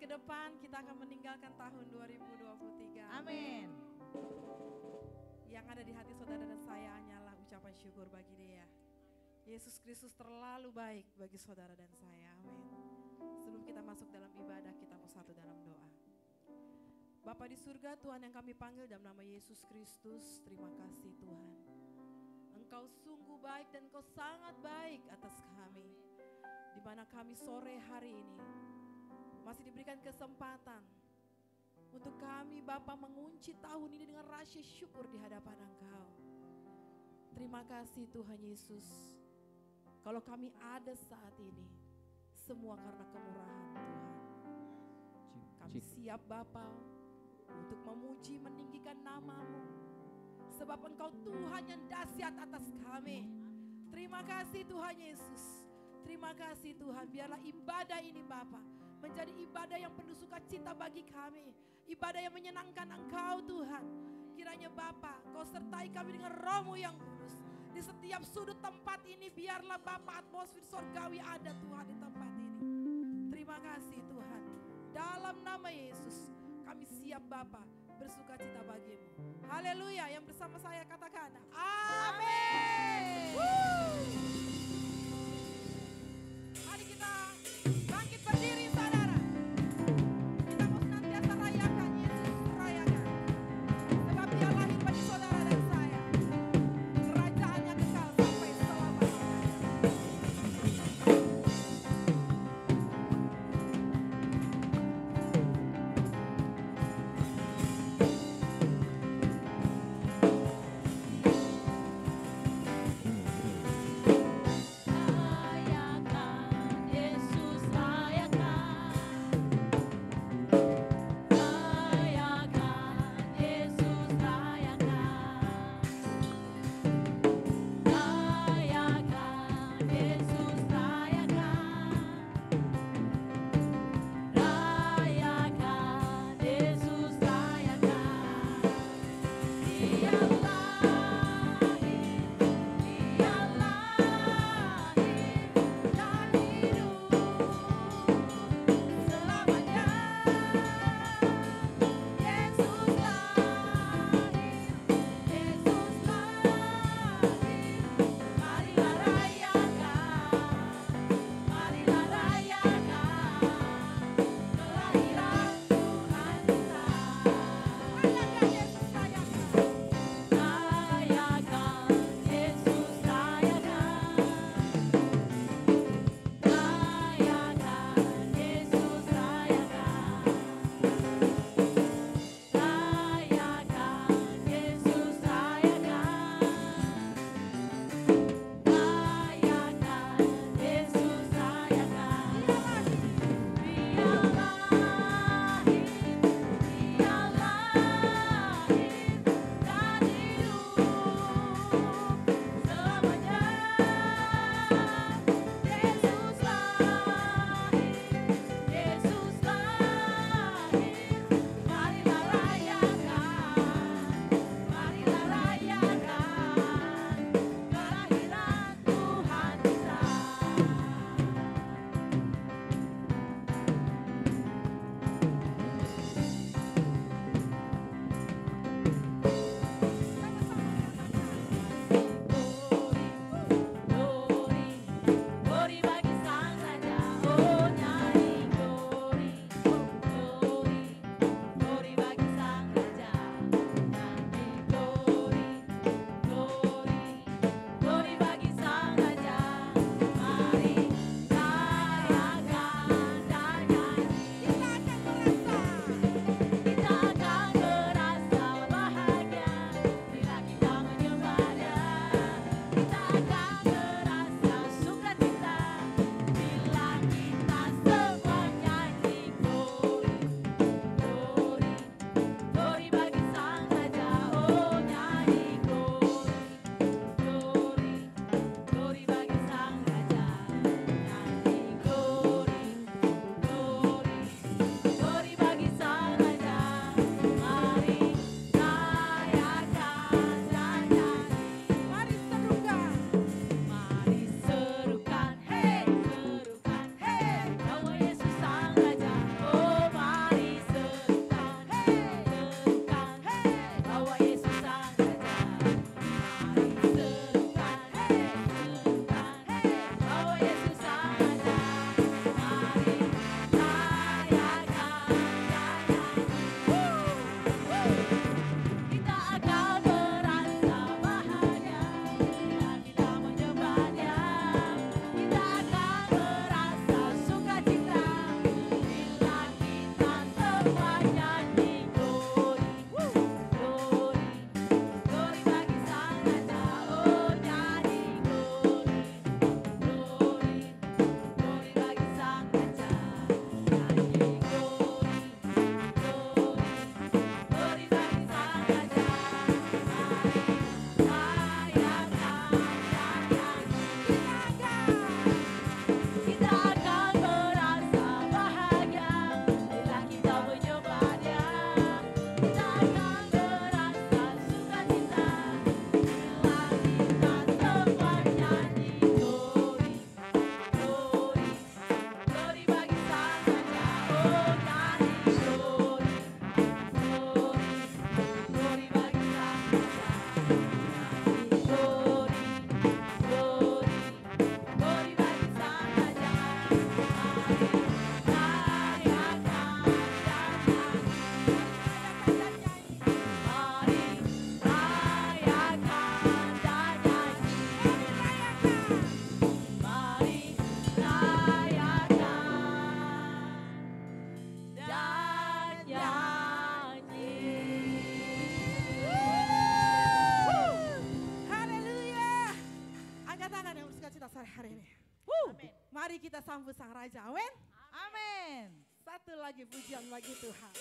depan kita akan meninggalkan tahun 2023. Amin. Yang ada di hati saudara dan saya hanyalah ucapan syukur bagi Dia. Yesus Kristus terlalu baik bagi saudara dan saya. Amin. Sebelum kita masuk dalam ibadah, kita mau satu dalam doa. Bapa di surga, Tuhan yang kami panggil dalam nama Yesus Kristus, terima kasih Tuhan. Engkau sungguh baik dan Engkau sangat baik atas kami. Di mana kami sore hari ini masih diberikan kesempatan untuk kami Bapa mengunci tahun ini dengan rasa syukur di hadapan Engkau. Terima kasih Tuhan Yesus. Kalau kami ada saat ini, semua karena kemurahan Tuhan. Kami siap Bapa untuk memuji meninggikan nama-Mu. Sebab Engkau Tuhan yang dahsyat atas kami. Terima kasih Tuhan Yesus. Terima kasih Tuhan, biarlah ibadah ini Bapa menjadi ibadah yang penuh sukacita bagi kami. Ibadah yang menyenangkan Engkau Tuhan. Kiranya Bapa, Kau sertai kami dengan Roh-Mu yang kudus. Di setiap sudut tempat ini biarlah Bapa atmosfer surgawi ada Tuhan di tempat ini. Terima kasih Tuhan. Dalam nama Yesus kami siap Bapa bersukacita bagi-Mu. Haleluya, yang bersama saya katakan amin. Mari kita bangkit berdiri saudara. Kita mau senantiasa rayakan Yesus, rayakan. Sebab Dia lahir bagi saudara dan saya. Kerajaannya kekal sampai selama-lamanya. hari ini. Amin. Mari kita sambut Sang Raja. Amin. Amin. Satu lagi pujian bagi Tuhan.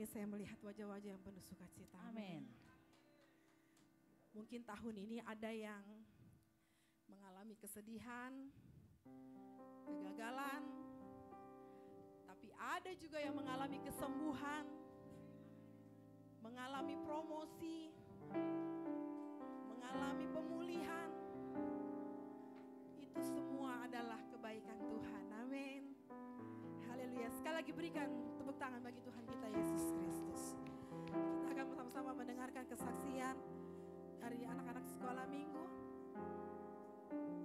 Saya melihat wajah-wajah yang penuh sukacita. Amin. Mungkin tahun ini ada yang mengalami kesedihan, kegagalan, tapi ada juga yang mengalami kesembuhan, mengalami promosi, mengalami pemulihan. Itu semua adalah kebaikan Tuhan. Amin. Haleluya. Sekali lagi berikan tepuk tangan bagi Tuhan kita Yesus Kristus. Kita akan bersama-sama mendengarkan kesaksian dari anak-anak sekolah minggu. Silakan.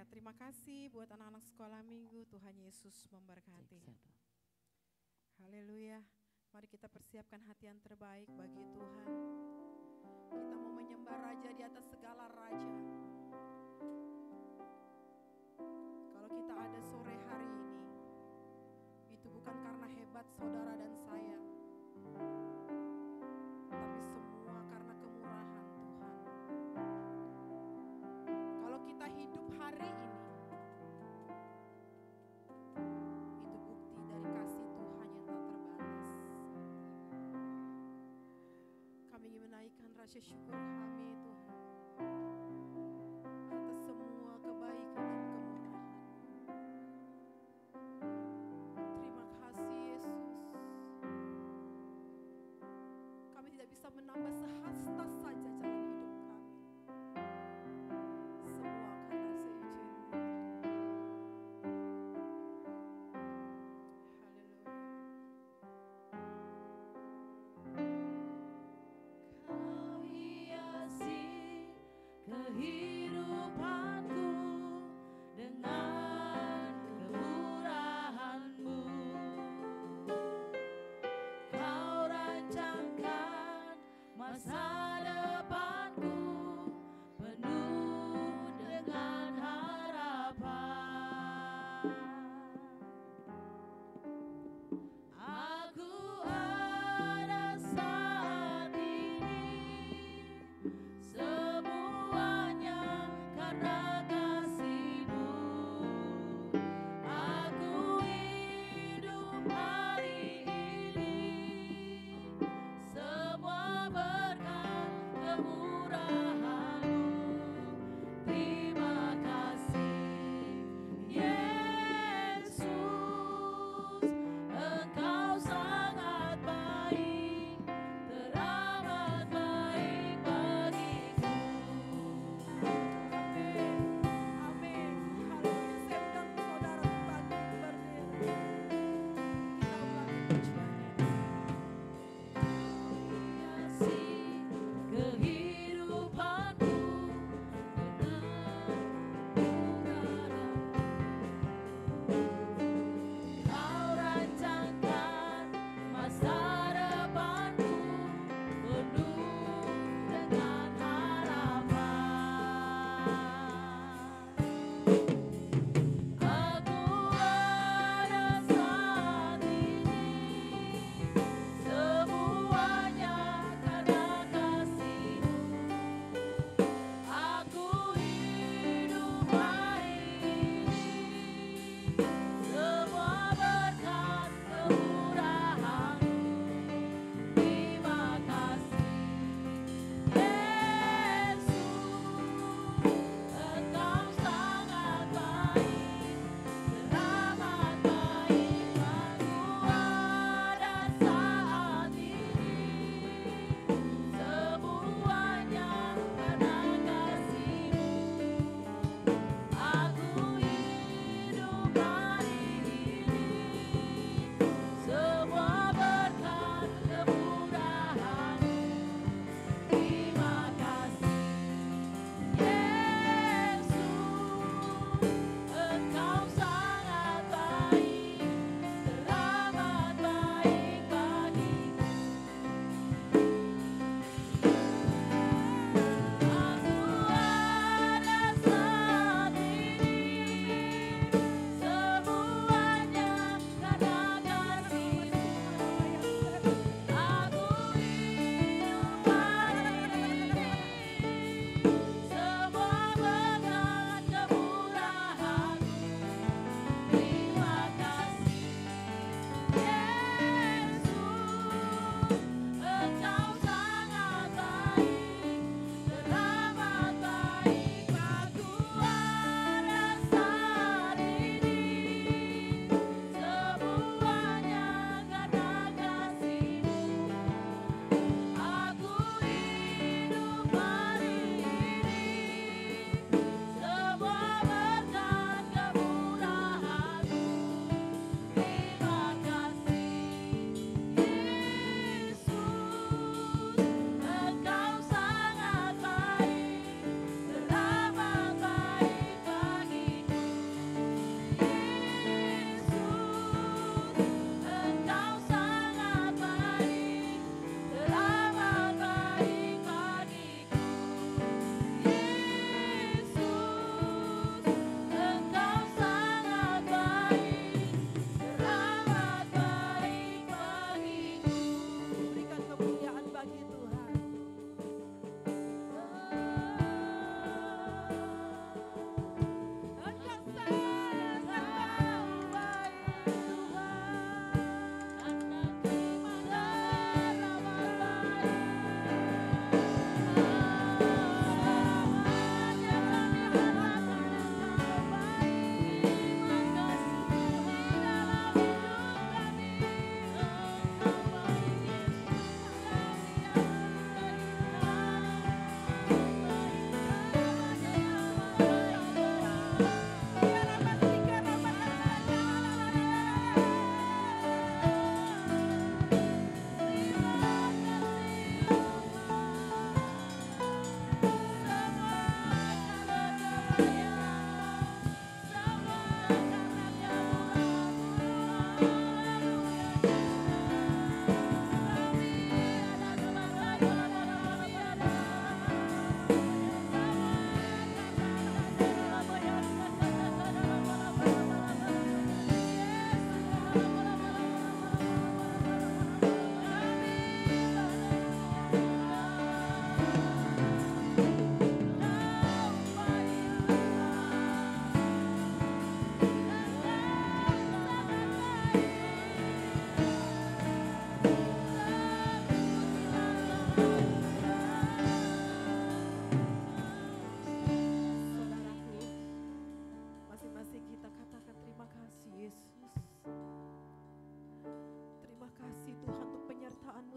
Terima kasih buat anak-anak sekolah minggu. Tuhan Yesus memberkati. Haleluya. Mari kita persiapkan hati yang terbaik bagi Tuhan. Kita mau menyembah Raja di atas segala raja. Kalau kita ada sore hari ini, itu bukan karena hebat saudara dan saya, tapi semua karena kemurahan Tuhan. Kalau kita hidup hari ini, itu bukti dari kasih Tuhan yang tak terbatas. Kami ingin menaikkan rasa syukur kami Tuhan atas semua kebaikan dan kemurahan. Terima kasih Yesus. Kami tidak bisa menambah sehasta saja jalan hidup kami. Semua karena seizin-Mu. Haleluya. Kau hias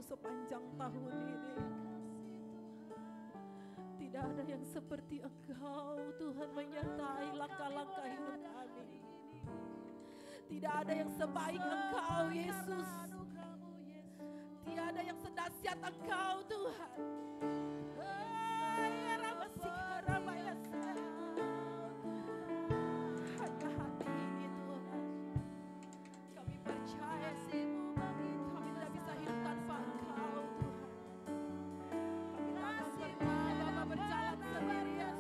sepanjang tahun ini. Tidak ada yang seperti Engkau, Tuhan, menyertai langkah-langkah hidup kami. Tidak ada yang sebaik Engkau, Yesus. Tiada yang sedahsyat Engkau, Tuhan. Hanya hati ini, Tuhan. Kami percaya kami tidak bisa hidup tanpa Engkau, Tuhan. Kami tak akan pernah Bapa berjalan sendirian.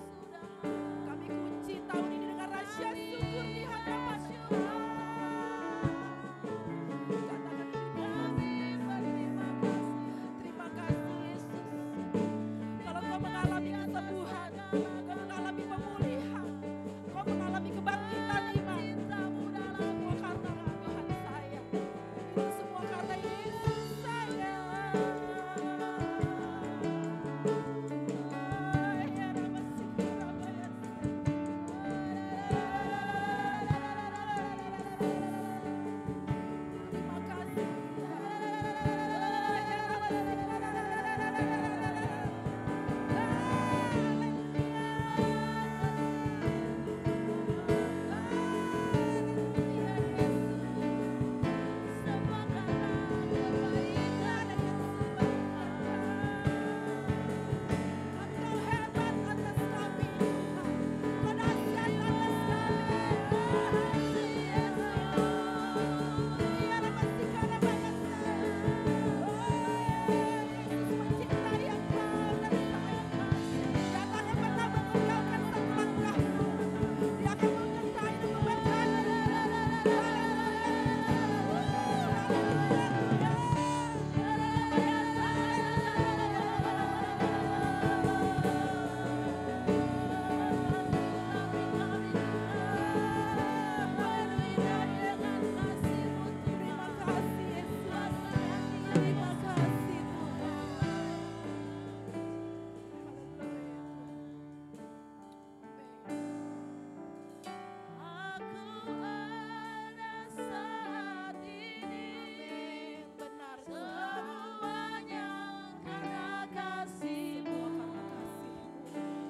Kami kunci tahun ini dengan rahasia syukur di hadapan Engkau. Terima kasih Yesus. Kalau Kau mengalami kesembuhan, Kau mengalami pemulihan, Kau mengalami kebangkitan iman, semua karena Tuhan saya. Itu semua karena Yesus saya. Terima kasih. Engkau hebat atas kami, Tuhan. Kau dahsyat atas kami. Biarlah masih karena banyak saya. Yesus mencintai Engkau dan saya. Dia tak akan pernah meninggalkan satu langkahmu. Dia akan menyertai dan memberkati. Terima kasih Yesus. Terima kasih Tuhan. Aku ada saat ini. Benar semuanya karena kasih-Mu.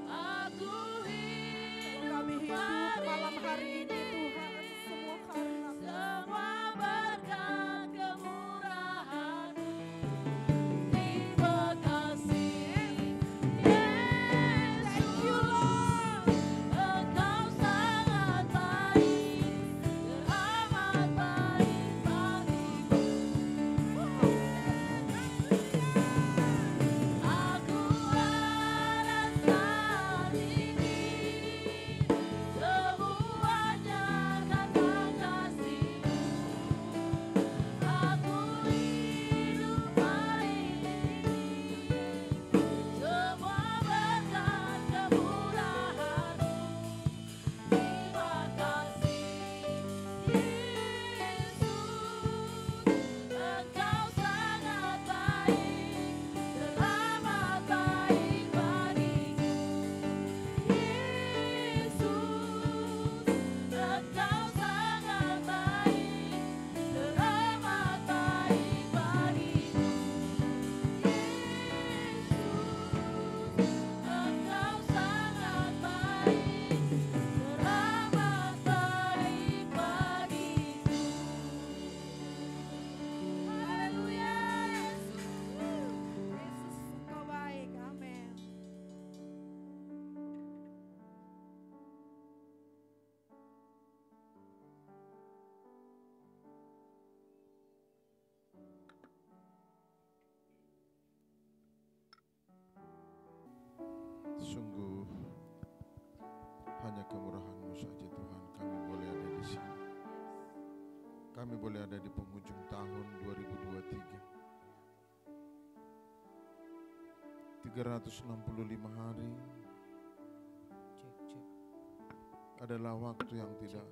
Aku hidup kami hidup malam hari ini Tuhan, semua karena semua berkat kemurahan. Terima kasih Yesus. Thank you Lord. Engkau sangat baik, teramat baik bagiku. Aku ada saat ini, semuanya karena kasih-Mu. Aku hidup hari ini, semua berkat kemurahan-Mu. Terima kasih Yesus, Engkau sangat baik, teramat baik bagiku. Yesus, Engkau sangat baik, teramat baik bagiku. Yesus, Engkau sangat baik, teramat baik bagiku. Haleluya. Yesus, Engkau baik. Amin. Sungguh hanya kemurahan-Mu saja Tuhan kami boleh ada di sini. Kami boleh ada di penghujung tahun 2023. 365 hari adalah waktu yang tidak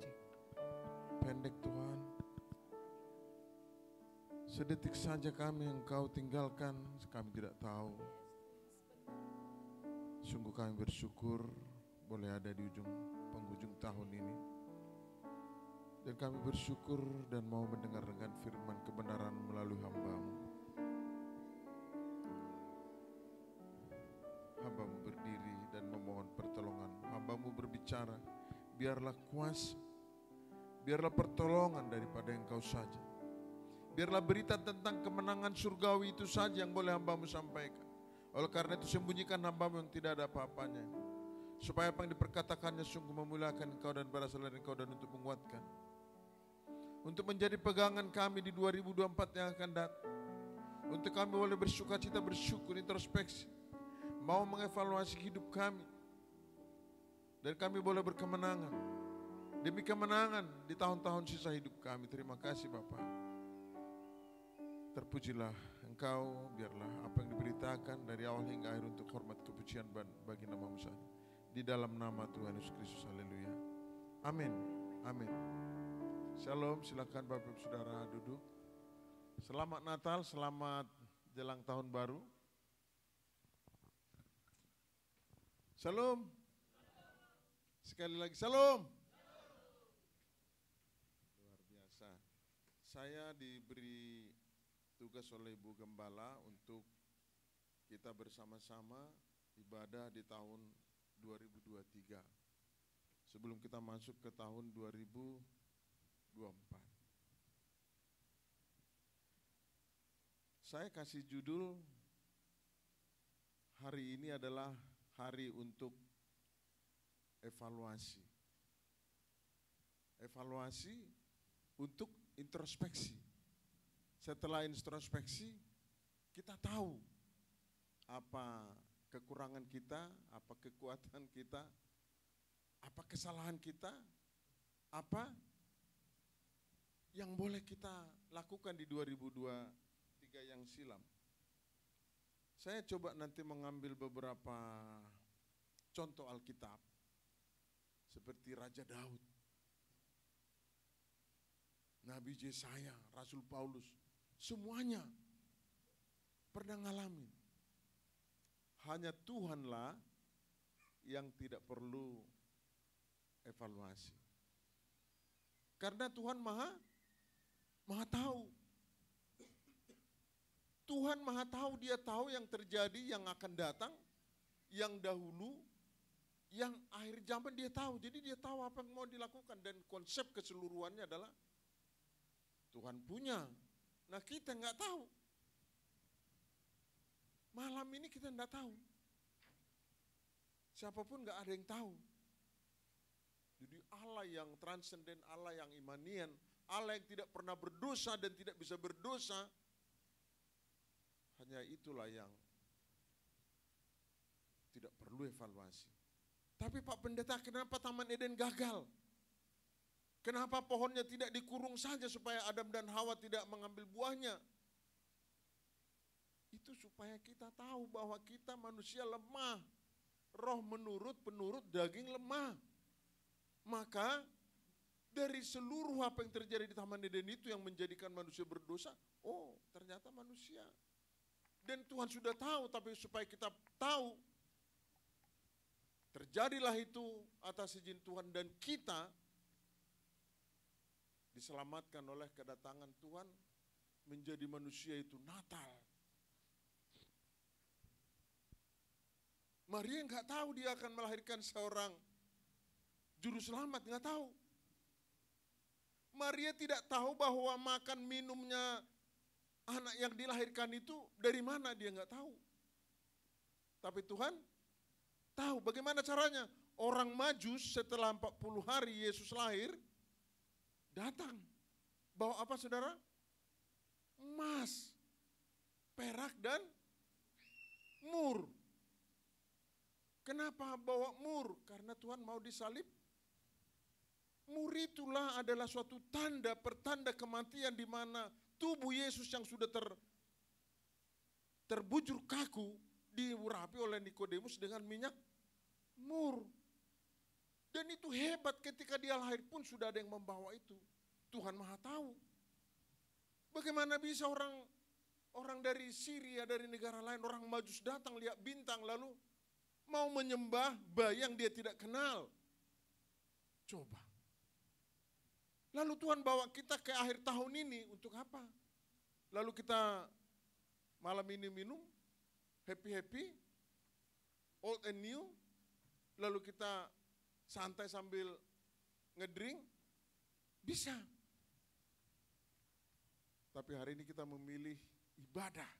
pendek Tuhan. Sedetik saja kami Engkau tinggalkan, kami tidak tahu. Sungguh kami bersyukur boleh ada di penghujung tahun ini. Dan kami bersyukur dan mau mendengarkan firman kebenaran melalui hamba-Mu. berbicara, biarlah kuasa, biarlah pertolongan daripada Engkau saja. Biarlah berita tentang kemenangan surgawi itu saja yang boleh hamba-Mu sampaikan. Oleh karena itu sembunyikan hamba-Mu yang tidak ada apa-apanya, supaya apa yang diperkatakannya sungguh memuliakan Engkau dan para selain Engkau, dan untuk menguatkan, untuk menjadi pegangan kami di 2024 yang akan datang. Untuk kami boleh bersuka cita, bersyukur, introspeksi, mau mengevaluasi hidup kami, dan kami boleh berkemenangan demi kemenangan di tahun-tahun sisa hidup kami. Terima kasih Bapa. Terpujilah Engkau, biarlah apa yang diberitakan dari awal hingga akhir untuk hormat kepujian bagi nama-Mu saja. Di dalam nama Tuhan Yesus Kristus, haleluya. Amin, amin. Shalom, silakan Bapak Ibu Saudara duduk. Selamat Natal, selamat jelang tahun baru. Shalom. Sekali lagi, shalom. Luar biasa. Saya diberi tugas oleh Ibu Gembala untuk kita bersama-sama ibadah di tahun 2023. Sebelum kita masuk ke tahun 2024. Saya kasih judul hari ini adalah hari untuk evaluasi. Evaluasi untuk introspeksi. Setelah introspeksi, kita tahu apa kekurangan kita, apa kekuatan kita, apa kesalahan kita, apa yang boleh kita lakukan di 2023 yang silam. Saya coba nanti mengambil beberapa contoh Alkitab, seperti Raja Daud, Nabi Yesaya, Rasul Paulus, semuanya pernah ngalamin. Hanya Tuhanlah yang tidak perlu evaluasi. Karena Tuhan maha tahu. Tuhan maha tahu, Dia tahu yang terjadi, yang akan datang, yang dahulu, yang akhir zaman Dia tahu. Jadi Dia tahu apa yang mau dilakukan, dan konsep keseluruhannya adalah Tuhan punya. Nah kita nggak tahu. Malam ini kita nggak tahu. Siapapun nggak ada yang tahu. Jadi Allah yang transenden, Allah yang imanian, Allah yang tidak pernah berdosa dan tidak bisa berdosa, hanya itulah yang tidak perlu evaluasi. Tapi Pak Pendeta, kenapa Taman Eden gagal? Kenapa pohonnya tidak dikurung saja supaya Adam dan Hawa tidak mengambil buahnya? Itu supaya kita tahu bahwa kita manusia lemah. Roh menurut, penurut, daging lemah. Maka dari seluruh apa yang terjadi di Taman Eden itu yang menjadikan manusia berdosa, oh ternyata manusia. Dan Tuhan sudah tahu, tapi supaya kita tahu, terjadilah itu atas izin Tuhan, dan kita diselamatkan oleh kedatangan Tuhan menjadi manusia itu Natal. Maria nggak tahu dia akan melahirkan seorang juru selamat, nggak tahu. Maria tidak tahu bahwa makan minumnya anak yang dilahirkan itu dari mana, dia nggak tahu. Tapi Tuhan tahu. Bagaimana caranya? Orang Majus setelah 40 hari Yesus lahir, datang. Bawa apa saudara? Emas, perak dan mur. Kenapa bawa mur? Karena Tuhan mau disalib. Mur itulah adalah suatu tanda, pertanda kematian, di mana tubuh Yesus yang sudah terbujur kaku diurapi oleh Nikodemus dengan minyak mur. Dan itu hebat, ketika dia lahir pun sudah ada yang membawa itu. Tuhan Maha tahu. Bagaimana bisa orang dari Syria, dari negara lain, orang Majus datang lihat bintang lalu mau menyembah bayi yang dia tidak kenal. Coba. Lalu Tuhan bawa kita ke akhir tahun ini untuk apa? Lalu kita malam ini minum, happy-happy, old and new. Lalu kita santai sambil ngedrink, bisa. Tapi hari ini kita memilih ibadah.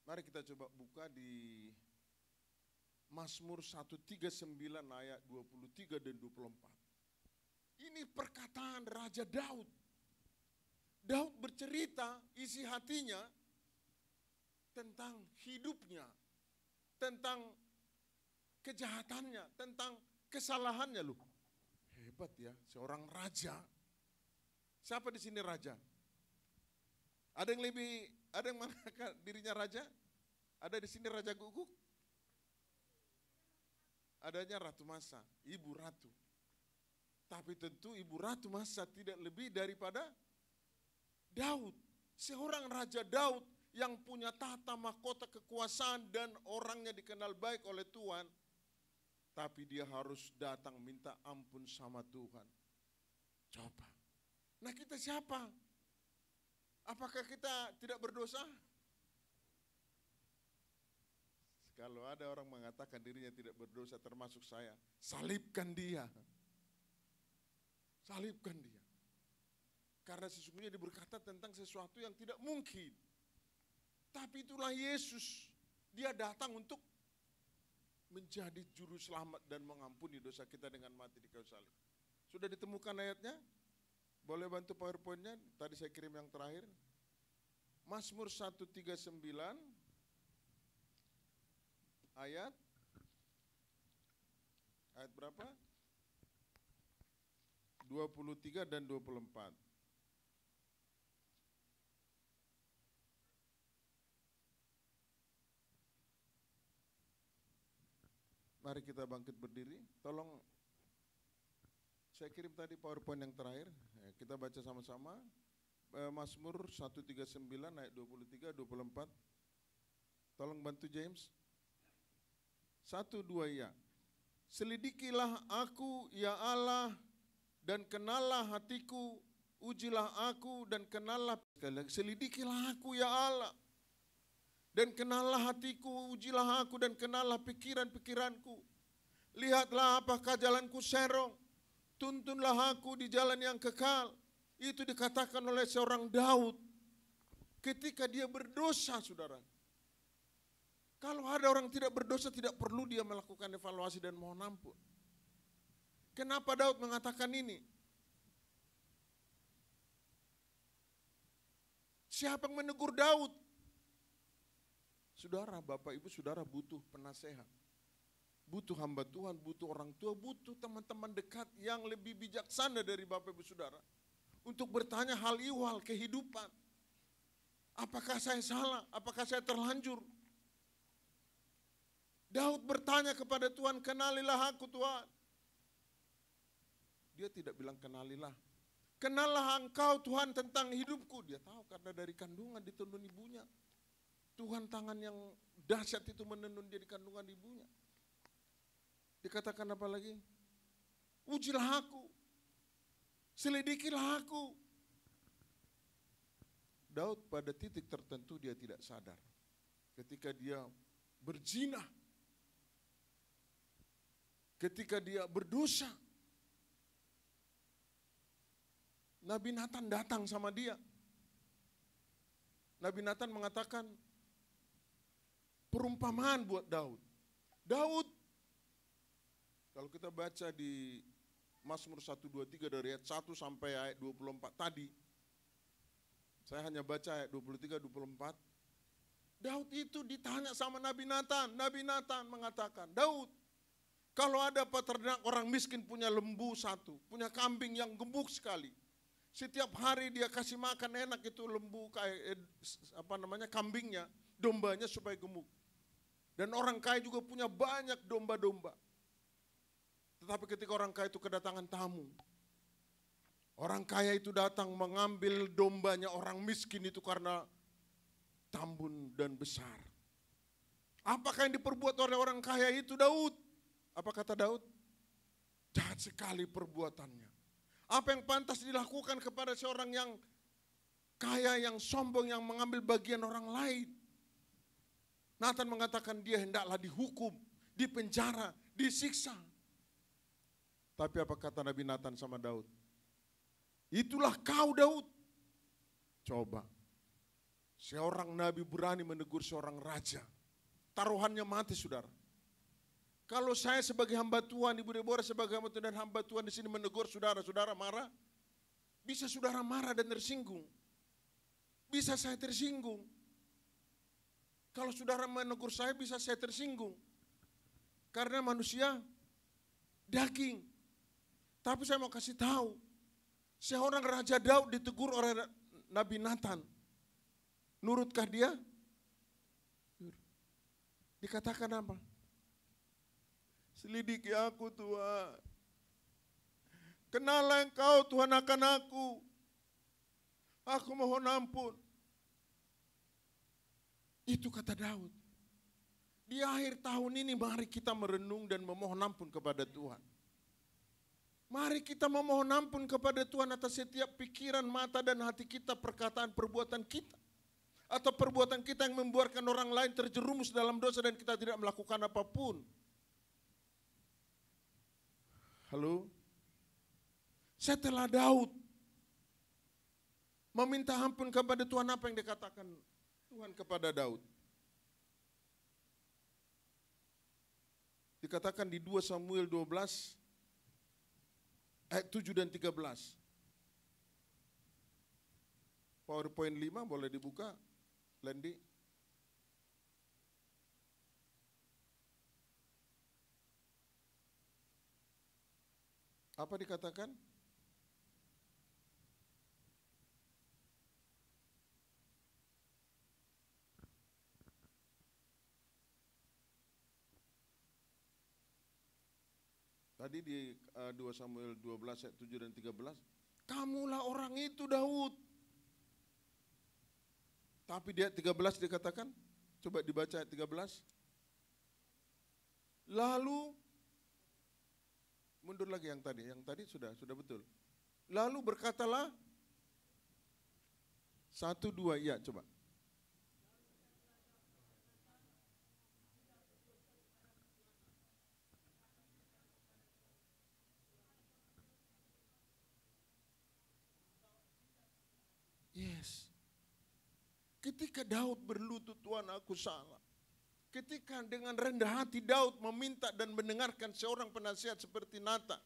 Mari kita coba buka di Mazmur 139 ayat 23 dan 24. Ini perkataan Raja Daud. Daud bercerita isi hatinya tentang hidupnya, tentang kejahatannya, tentang kesalahannya loh. Hebat ya, seorang raja. Siapa di sini raja? Ada yang mengatakan dirinya raja? Ada di sini raja guguk? Adanya Ratu Masa, ibu ratu. Tapi tentu ibu ratu Masa tidak lebih daripada Daud. Seorang Raja Daud yang punya tahta mahkota kekuasaan dan orangnya dikenal baik oleh Tuhan. Tapi dia harus datang minta ampun sama Tuhan. Coba. Nah kita siapa? Apakah kita tidak berdosa? Kalau ada orang mengatakan dirinya tidak berdosa termasuk saya, salibkan dia. Salibkan dia. Karena sesungguhnya dia berkata tentang sesuatu yang tidak mungkin. Tapi itulah Yesus. Dia datang untuk menjadi juru selamat dan mengampuni dosa kita dengan mati di kayu salib. Sudah ditemukan ayatnya? Boleh bantu PowerPoint-nya? Tadi saya kirim yang terakhir. Mazmur 139 ayat berapa? 23 dan 24. Mari kita bangkit berdiri. Tolong, saya kirim tadi PowerPoint yang terakhir. Kita baca sama-sama. Mazmur 139 ayat 23, 24. Tolong bantu James. 1, 2 ya. Selidikilah aku ya Allah dan kenallah hatiku. Ujilah aku dan kenallah. Selidikilah aku ya Allah. Dan kenallah hatiku, ujilah aku dan kenallah pikiran-pikiranku. Lihatlah apakah jalanku serong, tuntunlah aku di jalan yang kekal. Itu dikatakan oleh seorang Daud ketika dia berdosa, saudara. Kalau ada orang tidak berdosa, tidak perlu dia melakukan evaluasi dan mohon ampun. Kenapa Daud mengatakan ini? Siapa yang menegur Daud? Saudara, Bapak Ibu, Saudara butuh penasehat. Butuh hamba Tuhan, butuh orang tua, butuh teman-teman dekat yang lebih bijaksana dari Bapak Ibu Saudara. Untuk bertanya hal ihwal kehidupan. Apakah saya salah? Apakah saya terlanjur? Daud bertanya kepada Tuhan, kenalilah aku Tuhan. Dia tidak bilang kenalilah. Kenallah engkau Tuhan tentang hidupku. Dia tahu karena dari kandungan ditendun ibunya. Tuhan tangan yang dahsyat itu menenun dia di kandungan ibunya. Dikatakan apa lagi? Ujilah aku. Selidikilah aku. Daud pada titik tertentu dia tidak sadar. Ketika dia berzina. Ketika dia berdosa. Nabi Nathan datang sama dia. Nabi Nathan mengatakan, perumpamaan buat Daud. Daud, kalau kita baca di Mazmur 123 dari ayat 1 sampai ayat 24 tadi, saya hanya baca ayat 23-24, Daud itu ditanya sama Nabi Nathan. Nabi Nathan mengatakan, Daud, kalau ada peternak orang miskin punya lembu satu, punya kambing yang gemuk sekali, setiap hari dia kasih makan enak itu lembu, kambingnya, dombanya supaya gemuk. Dan orang kaya juga punya banyak domba-domba. Tetapi ketika orang kaya itu kedatangan tamu, orang kaya itu datang mengambil dombanya orang miskin itu karena tambun dan besar. Apakah yang diperbuat oleh orang kaya itu Daud? Apa kata Daud? Jahat sekali perbuatannya. Apa yang pantas dilakukan kepada seorang yang kaya, yang sombong, yang mengambil bagian orang lain? Nathan mengatakan dia hendaklah dihukum, dipenjara, disiksa. Tapi apa kata Nabi Nathan sama Daud? Itulah kau Daud. Coba. Seorang nabi berani menegur seorang raja. Taruhannya mati, saudara. Kalau saya sebagai hamba Tuhan, Ibu Deborah sebagai hamba Tuhan dan hamba Tuhan di sini menegur saudara, saudara marah? Bisa saudara marah dan tersinggung. Bisa saya tersinggung. Kalau saudara menegur saya, bisa saya tersinggung. Karena manusia daging. Tapi saya mau kasih tahu, seorang Raja Daud ditegur oleh Nabi Nathan. Nurutkah dia? Dikatakan apa? Selidiki aku Tuhan. Kenalah Engkau Tuhan akan aku. Aku mohon ampun. Itu kata Daud. Di akhir tahun ini mari kita merenung dan memohon ampun kepada Tuhan. Mari kita memohon ampun kepada Tuhan atas setiap pikiran, mata dan hati kita, perkataan, perbuatan kita. Atau perbuatan kita yang membuarkan orang lain terjerumus dalam dosa dan kita tidak melakukan apapun. Halo? Setelah Daud meminta ampun kepada Tuhan, apa yang dikatakan Tuhan kepada Daud? Dikatakan di 2 Samuel 12 ayat 7 dan 13. PowerPoint 5 boleh dibuka, Lendi. Apa dikatakan? Tadi di 2 Samuel 12 ayat 7 dan 13, kamulah orang itu Daud. Tapi di ayat 13 dikatakan, coba dibaca ayat 13. Lalu, mundur lagi yang tadi sudah betul. Lalu berkatalah, 1, 2, iya coba. Yes. Ketika Daud berlutut, Tuhan aku salah. Ketika dengan rendah hati Daud meminta dan mendengarkan seorang penasihat seperti Nathan.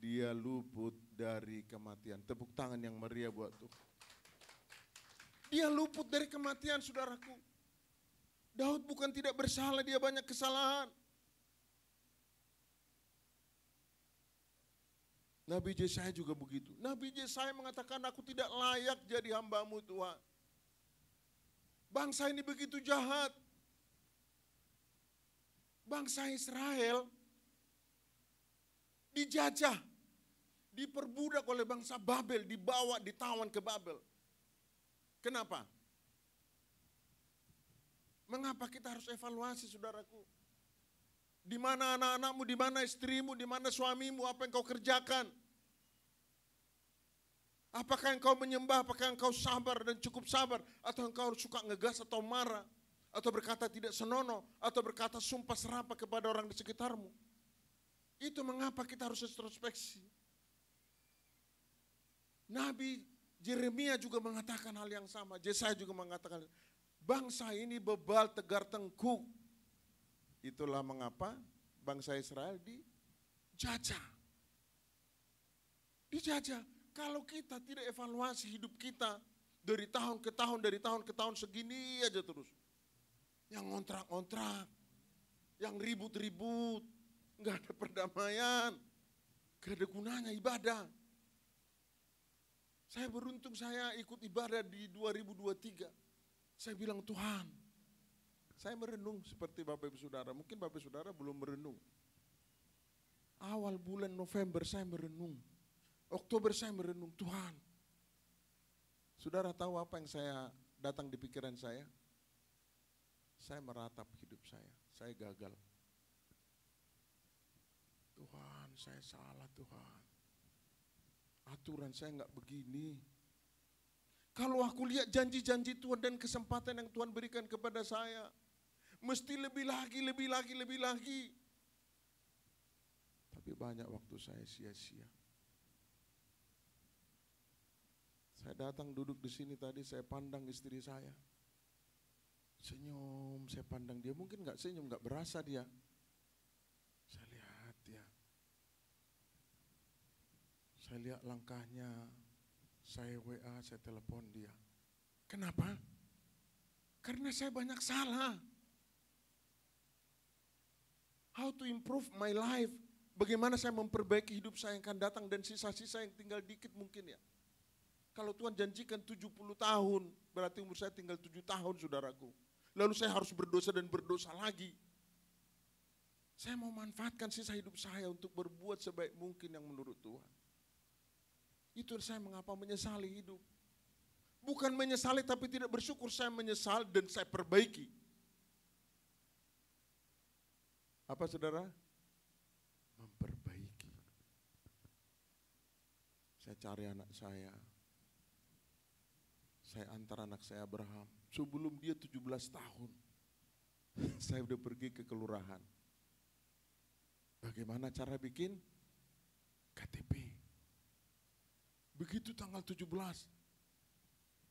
Dia luput dari kematian. Tepuk tangan yang meriah buat Tuhan. Dia luput dari kematian, saudaraku. Daud bukan tidak bersalah, dia banyak kesalahan. Nabi Yesaya juga begitu. Nabi Yesaya mengatakan, aku tidak layak jadi hamba-Mu Tuhan. Bangsa ini begitu jahat. Bangsa Israel dijajah, diperbudak oleh bangsa Babel, dibawa, ditawan ke Babel. Kenapa? Mengapa kita harus evaluasi, saudaraku? Di mana anak-anakmu, di mana istrimu, di mana suamimu, apa yang kau kerjakan? Apakah engkau menyembah, apakah engkau sabar dan cukup sabar, atau engkau suka ngegas atau marah, atau berkata tidak senonoh, atau berkata sumpah serapah kepada orang di sekitarmu? Itu mengapa kita harus introspeksi. Nabi Yeremia juga mengatakan hal yang sama, Yesaya juga mengatakan, bangsa ini bebal tegar tengkuk. Itulah mengapa bangsa Israel dijajah. Dijajah. Kalau kita tidak evaluasi hidup kita dari tahun ke tahun segini aja terus. Yang ngontrak-ngontrak, yang ribut-ribut, nggak ada perdamaian, nggak ada gunanya ibadah. Saya beruntung saya ikut ibadah di 2023. Saya bilang Tuhan, saya merenung seperti Bapak Ibu Saudara. Mungkin Bapak Ibu Saudara belum merenung. Awal bulan November saya merenung. Oktober saya merenung, Tuhan. Saudara tahu apa yang saya datang di pikiran saya? Saya meratap hidup saya gagal. Tuhan, saya salah Tuhan. Aturan saya enggak begini. Kalau aku lihat janji-janji Tuhan dan kesempatan yang Tuhan berikan kepada saya, mesti lebih lagi. banyak waktu saya sia-sia. Saya datang duduk di sini tadi, saya pandang istri saya. Senyum, saya pandang dia, mungkin nggak senyum, nggak berasa dia. Saya lihat dia. Saya lihat langkahnya, saya WA, saya telepon dia. Kenapa? Karena saya banyak salah. How to improve my life? Bagaimana saya memperbaiki hidup saya yang akan datang dan sisa-sisa yang tinggal dikit mungkin ya. Kalau Tuhan janjikan 70 tahun, berarti umur saya tinggal 7 tahun saudaraku. Lalu saya harus berdosa dan berdosa lagi. Saya mau manfaatkan sisa hidup saya untuk berbuat sebaik mungkin yang menurut Tuhan. Itu saya mengapa menyesali hidup. Bukan menyesali tapi tidak bersyukur, saya menyesal dan saya perbaiki. Apa saudara? Memperbaiki. Saya cari anak saya. Saya antar anak saya Abraham. Sebelum dia 17 tahun, saya udah pergi ke kelurahan. Bagaimana cara bikin KTP? Begitu tanggal 17,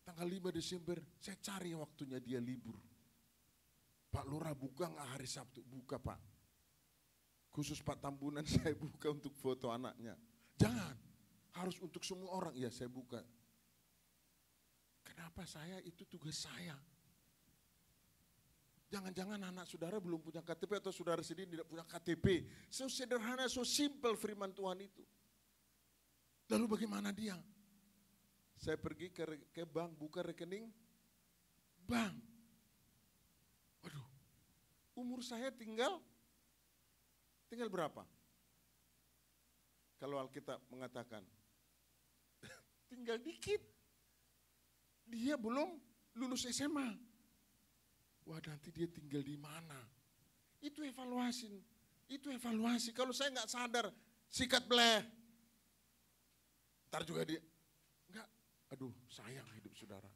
tanggal 5 Desember, saya cari waktunya dia libur. Pak Lurah buka nggak hari Sabtu? Buka Pak. Khusus Pak Tambunan saya buka untuk foto anaknya. Jangan, harus untuk semua orang. Iya saya buka. Kenapa saya? Itu tugas saya. Jangan-jangan anak saudara belum punya KTP atau saudara sendiri tidak punya KTP. So sederhana, so simple firman Tuhan itu. Lalu bagaimana dia? Saya pergi ke bank, buka rekening bank. Waduh, umur saya tinggal berapa? Kalau Alkitab mengatakan, tinggal dikit. Dia belum lulus SMA. Wah nanti dia tinggal di mana? Itu evaluasi. Kalau saya nggak sadar, sikat bleh. Ntar juga dia, enggak, aduh sayang hidup saudara.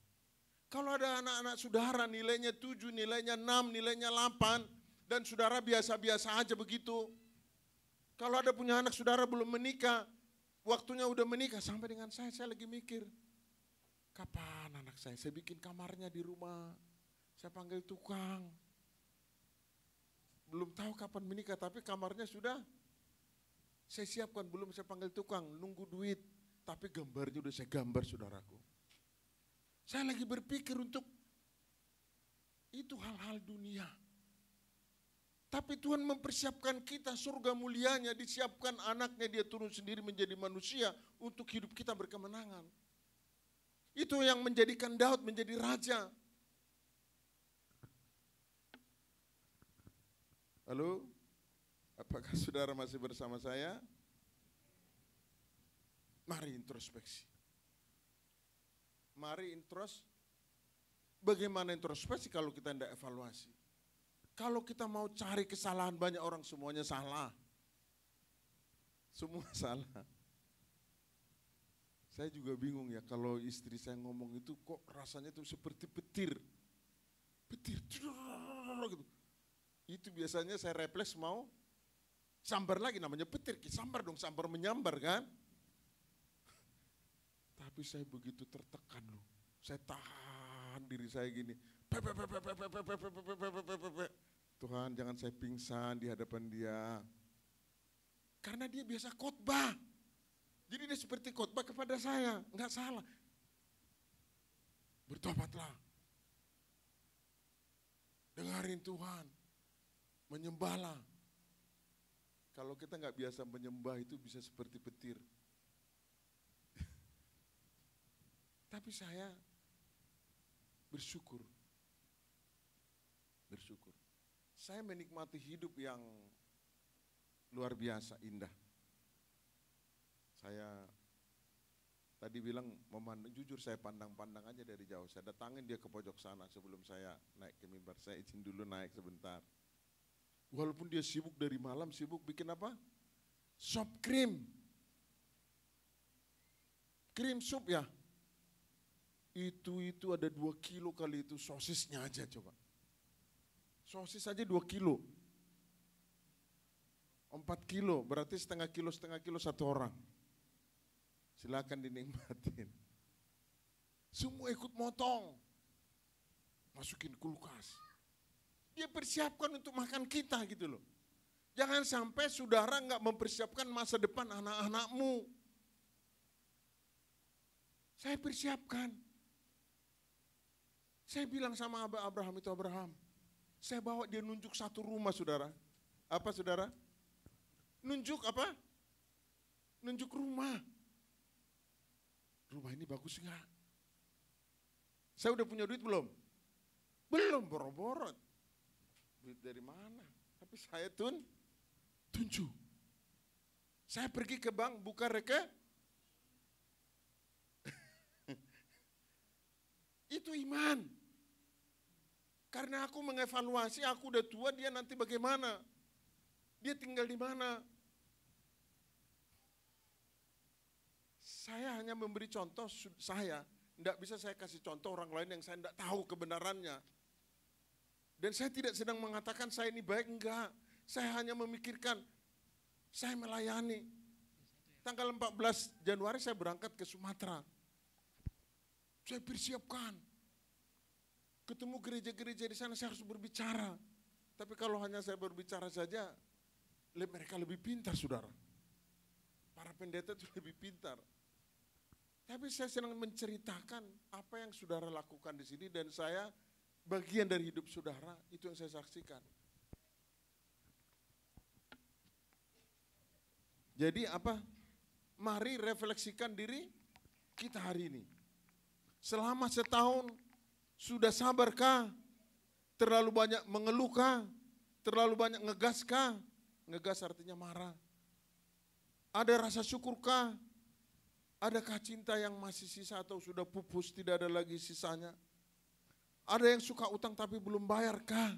Kalau ada anak-anak saudara nilainya 7, nilainya 6, nilainya 8, dan saudara biasa-biasa aja begitu. Kalau ada punya anak saudara belum menikah, waktunya udah menikah, sampai dengan saya lagi mikir, kapan anak saya bikin kamarnya di rumah, saya panggil tukang. Belum tahu kapan menikah, tapi kamarnya sudah saya siapkan, belum saya panggil tukang, nunggu duit. Tapi gambarnya udah saya gambar saudaraku. Saya lagi berpikir untuk itu hal-hal dunia. Tapi Tuhan mempersiapkan kita surga mulianya, disiapkan anaknya, dia turun sendiri menjadi manusia untuk hidup kita berkemenangan. Itu yang menjadikan Daud menjadi raja. Halo, apakah saudara masih bersama saya? Mari introspeksi. Bagaimana introspeksi kalau kita tidak evaluasi? Kalau kita mau cari kesalahan banyak orang, semuanya salah. Semua salah. Saya juga bingung ya kalau istri saya ngomong itu kok rasanya itu seperti petir. Gitu. Itu biasanya saya refleks mau sambar lagi, namanya petir. Sambar dong, sambar menyambar kan. Tapi saya begitu tertekan loh. Saya tahan diri saya gini. Tuhan jangan saya pingsan di hadapan dia. Karena dia biasa khotbah. Jadi dia seperti khotbah kepada saya. Enggak salah. Bertobatlah. Dengarin Tuhan. Menyembahlah. Kalau kita enggak biasa menyembah itu bisa seperti petir. Tapi saya bersyukur. Saya menikmati hidup yang luar biasa, indah. Saya tadi bilang, jujur saya pandang-pandang aja dari jauh. Saya datangin dia ke pojok sana sebelum saya naik ke mimbar. Saya izin dulu naik sebentar. Walaupun dia sibuk dari malam, sibuk bikin apa? Sop krim. Krim sup ya. Itu ada 2 kilo kali itu sosisnya aja coba. Sosis aja 2 kilo. 4 kilo, berarti setengah kilo satu orang. Silakan dinikmatin. Semua ikut motong. Masukin kulkas. Dia persiapkan untuk makan kita gitu loh. Jangan sampai saudara nggak mempersiapkan masa depan anak-anakmu. Saya persiapkan. Saya bilang sama Abraham itu, Abraham, saya bawa dia nunjuk satu rumah saudara. Apa saudara? Nunjuk apa? Nunjuk rumah. Rumah ini bagus enggak? Saya udah punya duit belum? Belum, boro-boro. Duit dari mana? Tapi saya tunjuk. Saya pergi ke bank buka Itu iman. Karena aku mengevaluasi, aku udah tua, dia nanti bagaimana? Dia tinggal di mana? Saya hanya memberi contoh, saya tidak bisa saya kasih contoh orang lain yang saya tidak tahu kebenarannya. Dan saya tidak sedang mengatakan saya ini baik, enggak. Saya hanya memikirkan, saya melayani. Tanggal 14 Januari saya berangkat ke Sumatera. Saya persiapkan. Ketemu gereja-gereja di sana, saya harus berbicara. Tapi kalau hanya saya berbicara saja, mereka lebih pintar saudara. Para pendeta itu lebih pintar. Tapi saya sedang menceritakan apa yang saudara lakukan di sini dan saya bagian dari hidup saudara, itu yang saya saksikan. Jadi apa? Mari refleksikan diri kita hari ini. Selama setahun sudah sabarkah? Terlalu banyak mengeluhkah? Terlalu banyak ngegaskah? Ngegas artinya marah. Ada rasa syukurkah? Adakah cinta yang masih sisa atau sudah pupus, tidak ada lagi sisanya? Ada yang suka utang tapi belum bayarkah?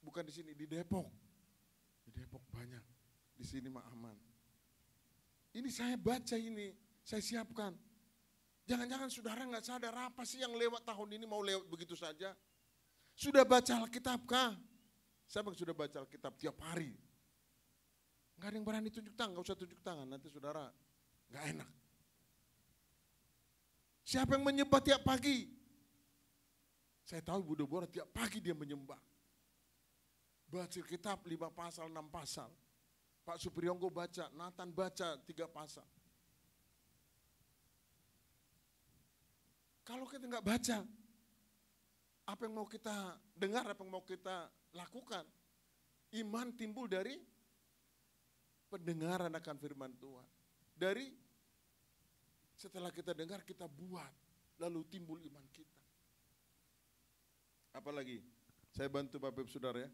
Bukan di sini, di Depok. Di Depok banyak, di sini mah aman. Ini saya baca ini, saya siapkan. Jangan-jangan saudara nggak sadar apa sih yang lewat tahun ini mau lewat begitu saja? Sudah baca Alkitab kah? Siapa yang sudah baca Alkitab tiap hari? Nggak ada yang berani tunjuk tangan, nggak usah tunjuk tangan, nanti saudara nggak enak. Siapa yang menyembah tiap pagi? Saya tahu Ibu Deborah tiap pagi dia menyembah. Baca Alkitab 5 pasal, 6 pasal. Pak Supriyonggo baca, Nathan baca 3 pasal. Kalau kita nggak baca, apa yang mau kita dengar, apa yang mau kita lakukan? Iman timbul dari pendengaran akan firman Tuhan. Dari setelah kita dengar, kita buat, lalu timbul iman kita. Apalagi, saya bantu Bapak Ibu Saudara ya.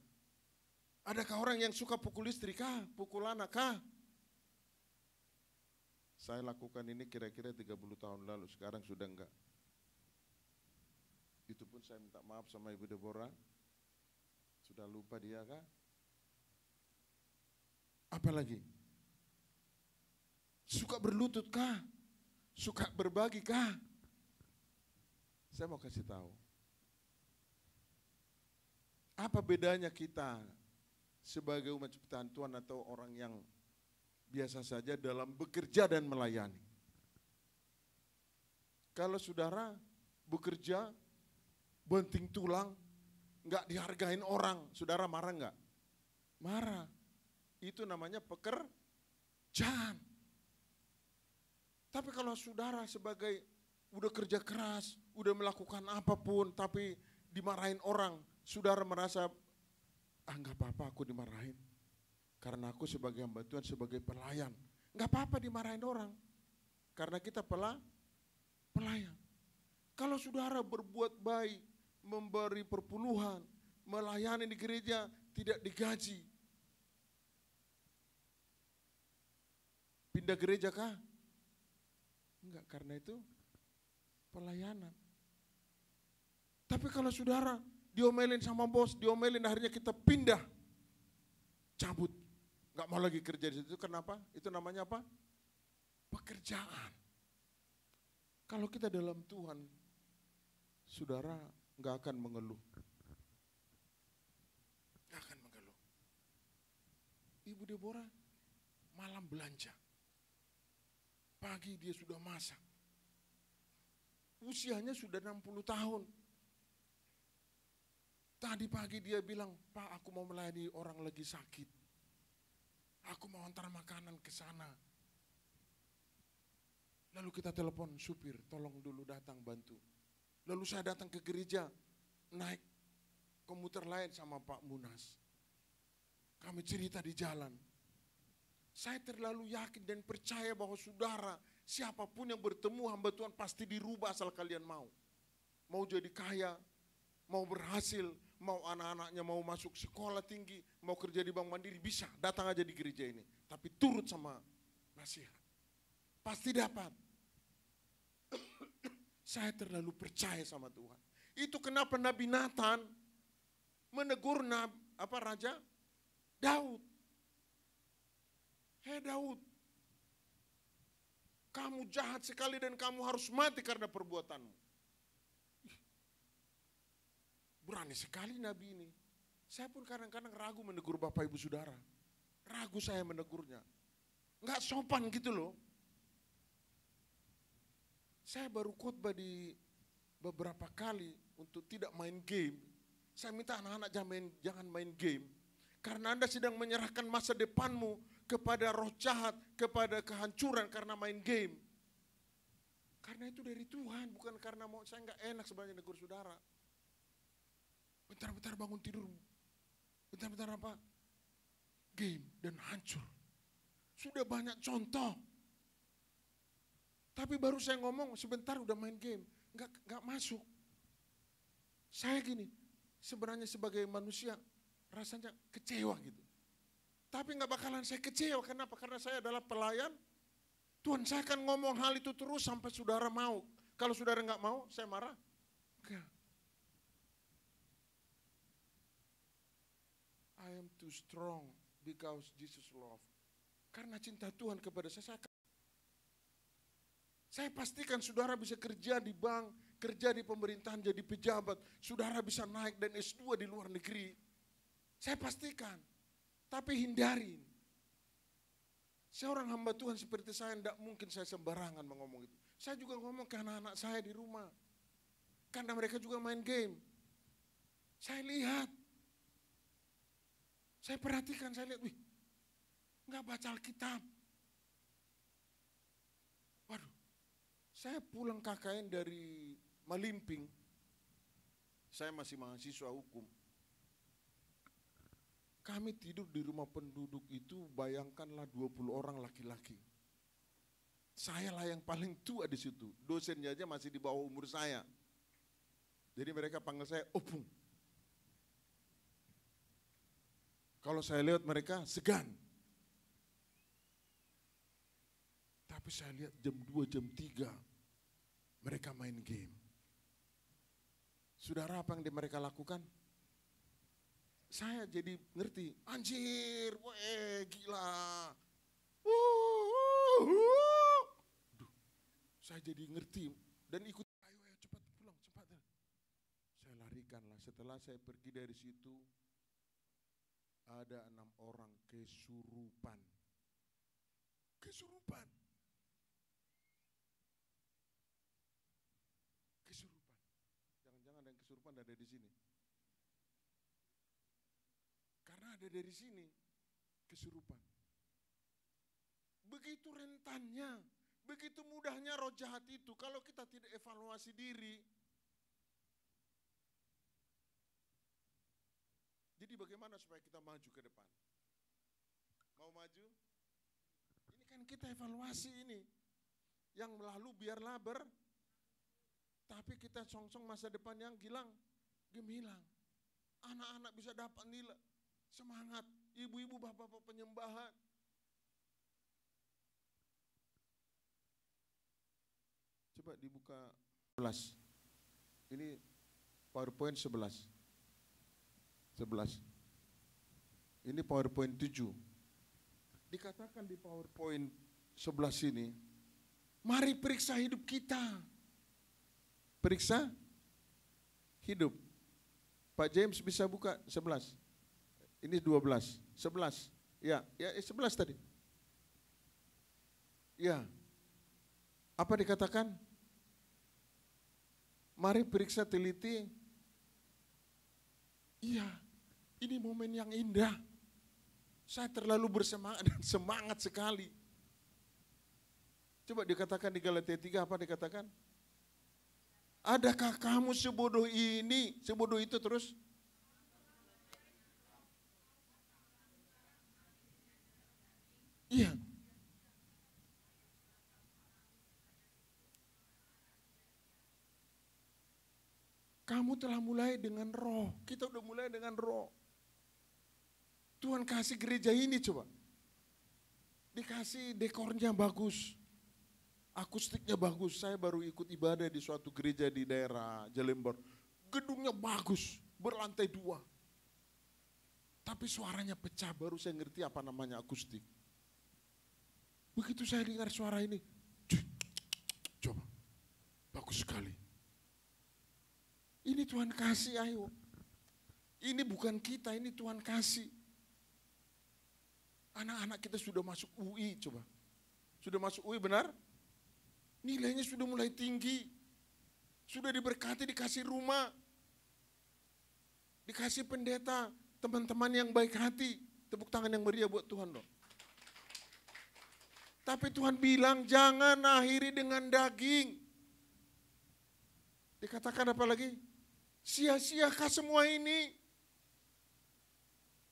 Adakah orang yang suka pukul istri kah? Pukul anak kah? Saya lakukan ini kira-kira 30 tahun lalu, sekarang sudah enggak. Itu pun saya minta maaf sama Ibu Deborah. Sudah lupa dia kah? Apalagi? Suka berlutut kah? Suka berbagi kah? Saya mau kasih tahu. Apa bedanya kita sebagai umat ciptaan Tuhan atau orang yang biasa saja dalam bekerja dan melayani? Kalau saudara bekerja, banting tulang, nggak dihargain orang, saudara marah nggak? Marah. Itu namanya pekerjaan. Tapi kalau saudara sebagai udah kerja keras, udah melakukan apapun, tapi dimarahin orang, saudara merasa, nggak apa-apa aku dimarahin. Karena aku sebagai hamba Tuhan, sebagai pelayan. Nggak apa-apa dimarahin orang. Karena kita pelayan. Kalau saudara berbuat baik, memberi perpuluhan, melayani di gereja, tidak digaji. Pindah gereja kah? Enggak, karena itu pelayanan. Tapi kalau saudara diomelin sama bos, diomelin, akhirnya kita pindah, cabut, nggak mau lagi kerja di situ. Kenapa? Itu namanya apa? Pekerjaan. Kalau kita dalam Tuhan, saudara nggak akan mengeluh. Ibu Deborah malam belanja. Pagi dia sudah masak. Usianya sudah 60 tahun. Tadi pagi dia bilang, Pak, aku mau melayani orang lagi sakit. Aku mau antar makanan ke sana. Lalu kita telepon supir, tolong dulu datang bantu. Lalu saya datang ke gereja, naik komuter lain sama Pak Munas. Kami cerita di jalan. Saya terlalu yakin dan percaya bahwa saudara, siapapun yang bertemu hamba Tuhan pasti dirubah asal kalian mau. Mau jadi kaya, mau berhasil, mau anak-anaknya mau masuk sekolah tinggi, mau kerja di Bank Mandiri, bisa. Datang aja di gereja ini. Tapi turut sama nasihat. Pasti dapat. Saya terlalu percaya sama Tuhan. Itu kenapa Nabi Nathan menegur Raja Daud. Hei Daud, kamu jahat sekali dan kamu harus mati karena perbuatanmu. Berani sekali Nabi ini. Saya pun kadang-kadang ragu menegur Bapak Ibu Saudara. Ragu saya menegurnya. Enggak sopan gitu loh. Saya baru khotbah di beberapa kali untuk tidak main game. Saya minta anak-anak jangan main game. Karena Anda sedang menyerahkan masa depanmu kepada roh jahat, kepada kehancuran karena main game. Karena itu dari Tuhan, bukan karena mau saya enggak enak sebenarnya negur saudara. Bentar-bentar bangun tidur, bentar-bentar apa? Game dan hancur. Sudah banyak contoh. Tapi baru saya ngomong sebentar udah main game, enggak masuk. Saya gini, sebenarnya sebagai manusia rasanya kecewa gitu. Tapi enggak bakalan saya kecewa, kenapa? Karena saya adalah pelayan. Tuhan, saya akan ngomong hal itu terus sampai saudara mau. Kalau saudara enggak mau, saya marah. Enggak. I am too strong because Jesus love. Karena cinta Tuhan kepada saya pastikan saudara bisa kerja di bank, kerja di pemerintahan jadi pejabat, saudara bisa naik dan S2 di luar negeri. Saya pastikan, tapi hindarin. Seorang hamba Tuhan seperti saya, tidak mungkin saya sembarangan mengomong itu. Saya juga ngomong ke anak-anak saya di rumah, karena mereka juga main game. Saya lihat, saya perhatikan, saya lihat, wih, nggak baca Alkitab. Waduh, saya pulang KKN dari Malimping, saya masih mahasiswa hukum. Kami tidur di rumah penduduk itu, bayangkanlah 20 orang laki-laki. Saya lah yang paling tua di situ, dosennya aja masih di bawah umur saya. Jadi mereka panggil saya opung. Kalau saya lihat mereka segan. Tapi saya lihat jam 2, jam 3 mereka main game. Saudara, apa yang mereka lakukan? Saya jadi ngerti, anjir, weh gila. Duh, saya jadi ngerti dan ikut, ayo cepat pulang, cepat. Saya larikanlah, setelah saya pergi dari situ, ada 6 orang kesurupan. Kesurupan. Jangan-jangan ada yang kesurupan ada di sini. Karena ada dari sini kesurupan. Begitu rentannya, begitu mudahnya roh jahat itu kalau kita tidak evaluasi diri. Jadi bagaimana supaya kita maju ke depan? Mau maju? Ini kan kita evaluasi ini. Yang lalu biarlah tapi kita songsong masa depan yang gemilang. Anak-anak bisa dapat nilai, semangat, ibu-ibu, bapak-bapak penyembahan. Coba dibuka 11. Ini PowerPoint 11. Ini PowerPoint 7. Dikatakan di PowerPoint 11 ini, mari periksa hidup kita. Periksa hidup. Pak James bisa buka 11. Ini 12. 11. Ya, 11 tadi. Ya. Apa dikatakan? Mari periksa teliti. Iya, ini momen yang indah. Saya terlalu bersemangat dan semangat sekali. Coba dikatakan di Galatia 3 apa dikatakan? Adakah kamu sebodoh ini, sebodoh itu terus? Iya. Kamu telah mulai dengan roh, kita udah mulai dengan roh. Tuhan kasih gereja ini coba. Dikasih dekornya bagus. Akustiknya bagus, saya baru ikut ibadah di suatu gereja di daerah Jelembor. Gedungnya bagus, berlantai 2. Tapi suaranya pecah, baru saya ngerti apa namanya akustik. Begitu saya dengar suara ini, coba, bagus sekali. Ini Tuhan kasih, ayo. Ini bukan kita, ini Tuhan kasih. Anak-anak kita sudah masuk UI, coba. Sudah masuk UI, benar? Nilainya sudah mulai tinggi. Sudah diberkati, dikasih rumah. Dikasih pendeta, teman-teman yang baik hati. Tepuk tangan yang meriah buat Tuhan dong. Tapi Tuhan bilang jangan akhiri dengan daging. Dikatakan apa lagi? Sia-siakah semua ini?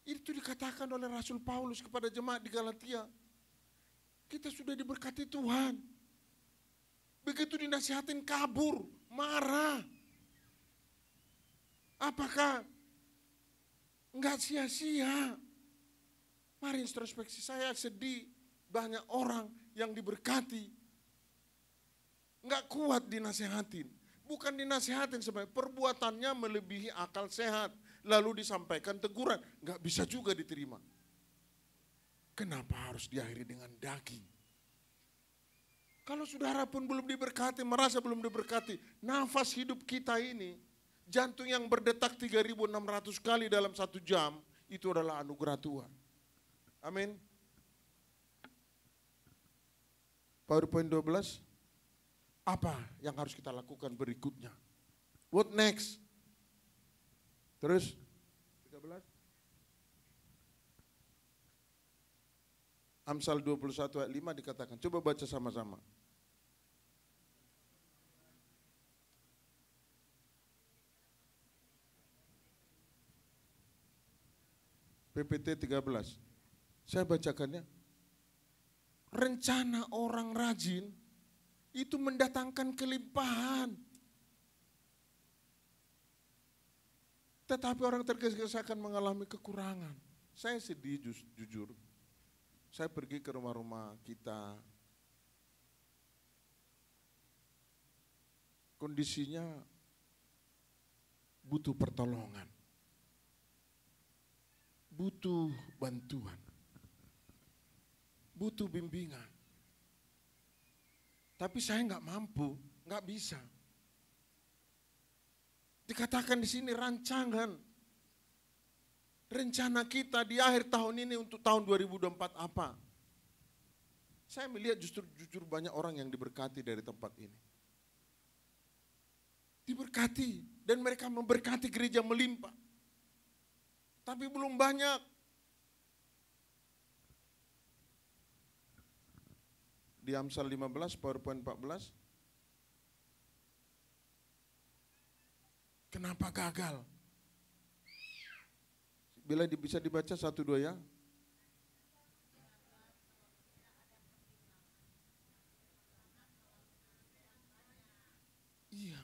Itu dikatakan oleh Rasul Paulus kepada jemaat di Galatia. Kita sudah diberkati Tuhan. Begitu dinasihatin kabur, marah. Apakah enggak sia-sia? Mari introspeksi, saya sedih. Banyak orang yang diberkati. Enggak kuat dinasihatin. Bukan dinasihatin sebagai perbuatannya melebihi akal sehat. Lalu disampaikan teguran. Enggak bisa juga diterima. Kenapa harus diakhiri dengan daging? Kalau saudara pun belum diberkati, merasa belum diberkati, nafas hidup kita ini, jantung yang berdetak 3.600 kali dalam 1 jam, itu adalah anugerah Tuhan. Amin. PowerPoint 12, apa yang harus kita lakukan berikutnya? What next? Terus, 13. Amsal 21 ayat 5 dikatakan, coba baca sama-sama. PPT 13. Saya bacakannya. Rencana orang rajin itu mendatangkan kelimpahan. Tetapi orang tergesa-gesa akan mengalami kekurangan. Saya sedih jujur. Saya pergi ke rumah-rumah kita. Kondisinya butuh pertolongan. Butuh bantuan. Butuh bimbingan. Tapi saya nggak mampu, nggak bisa. Dikatakan di sini rancangan. Rencana kita di akhir tahun ini untuk tahun 2024 apa? Saya melihat jujur banyak orang yang diberkati dari tempat ini. Diberkati dan mereka memberkati gereja melimpah. Tapi belum banyak. Di Amsal 15, PowerPoint 14. Kenapa gagal? Bila bisa dibaca 1-2 ya. Iya.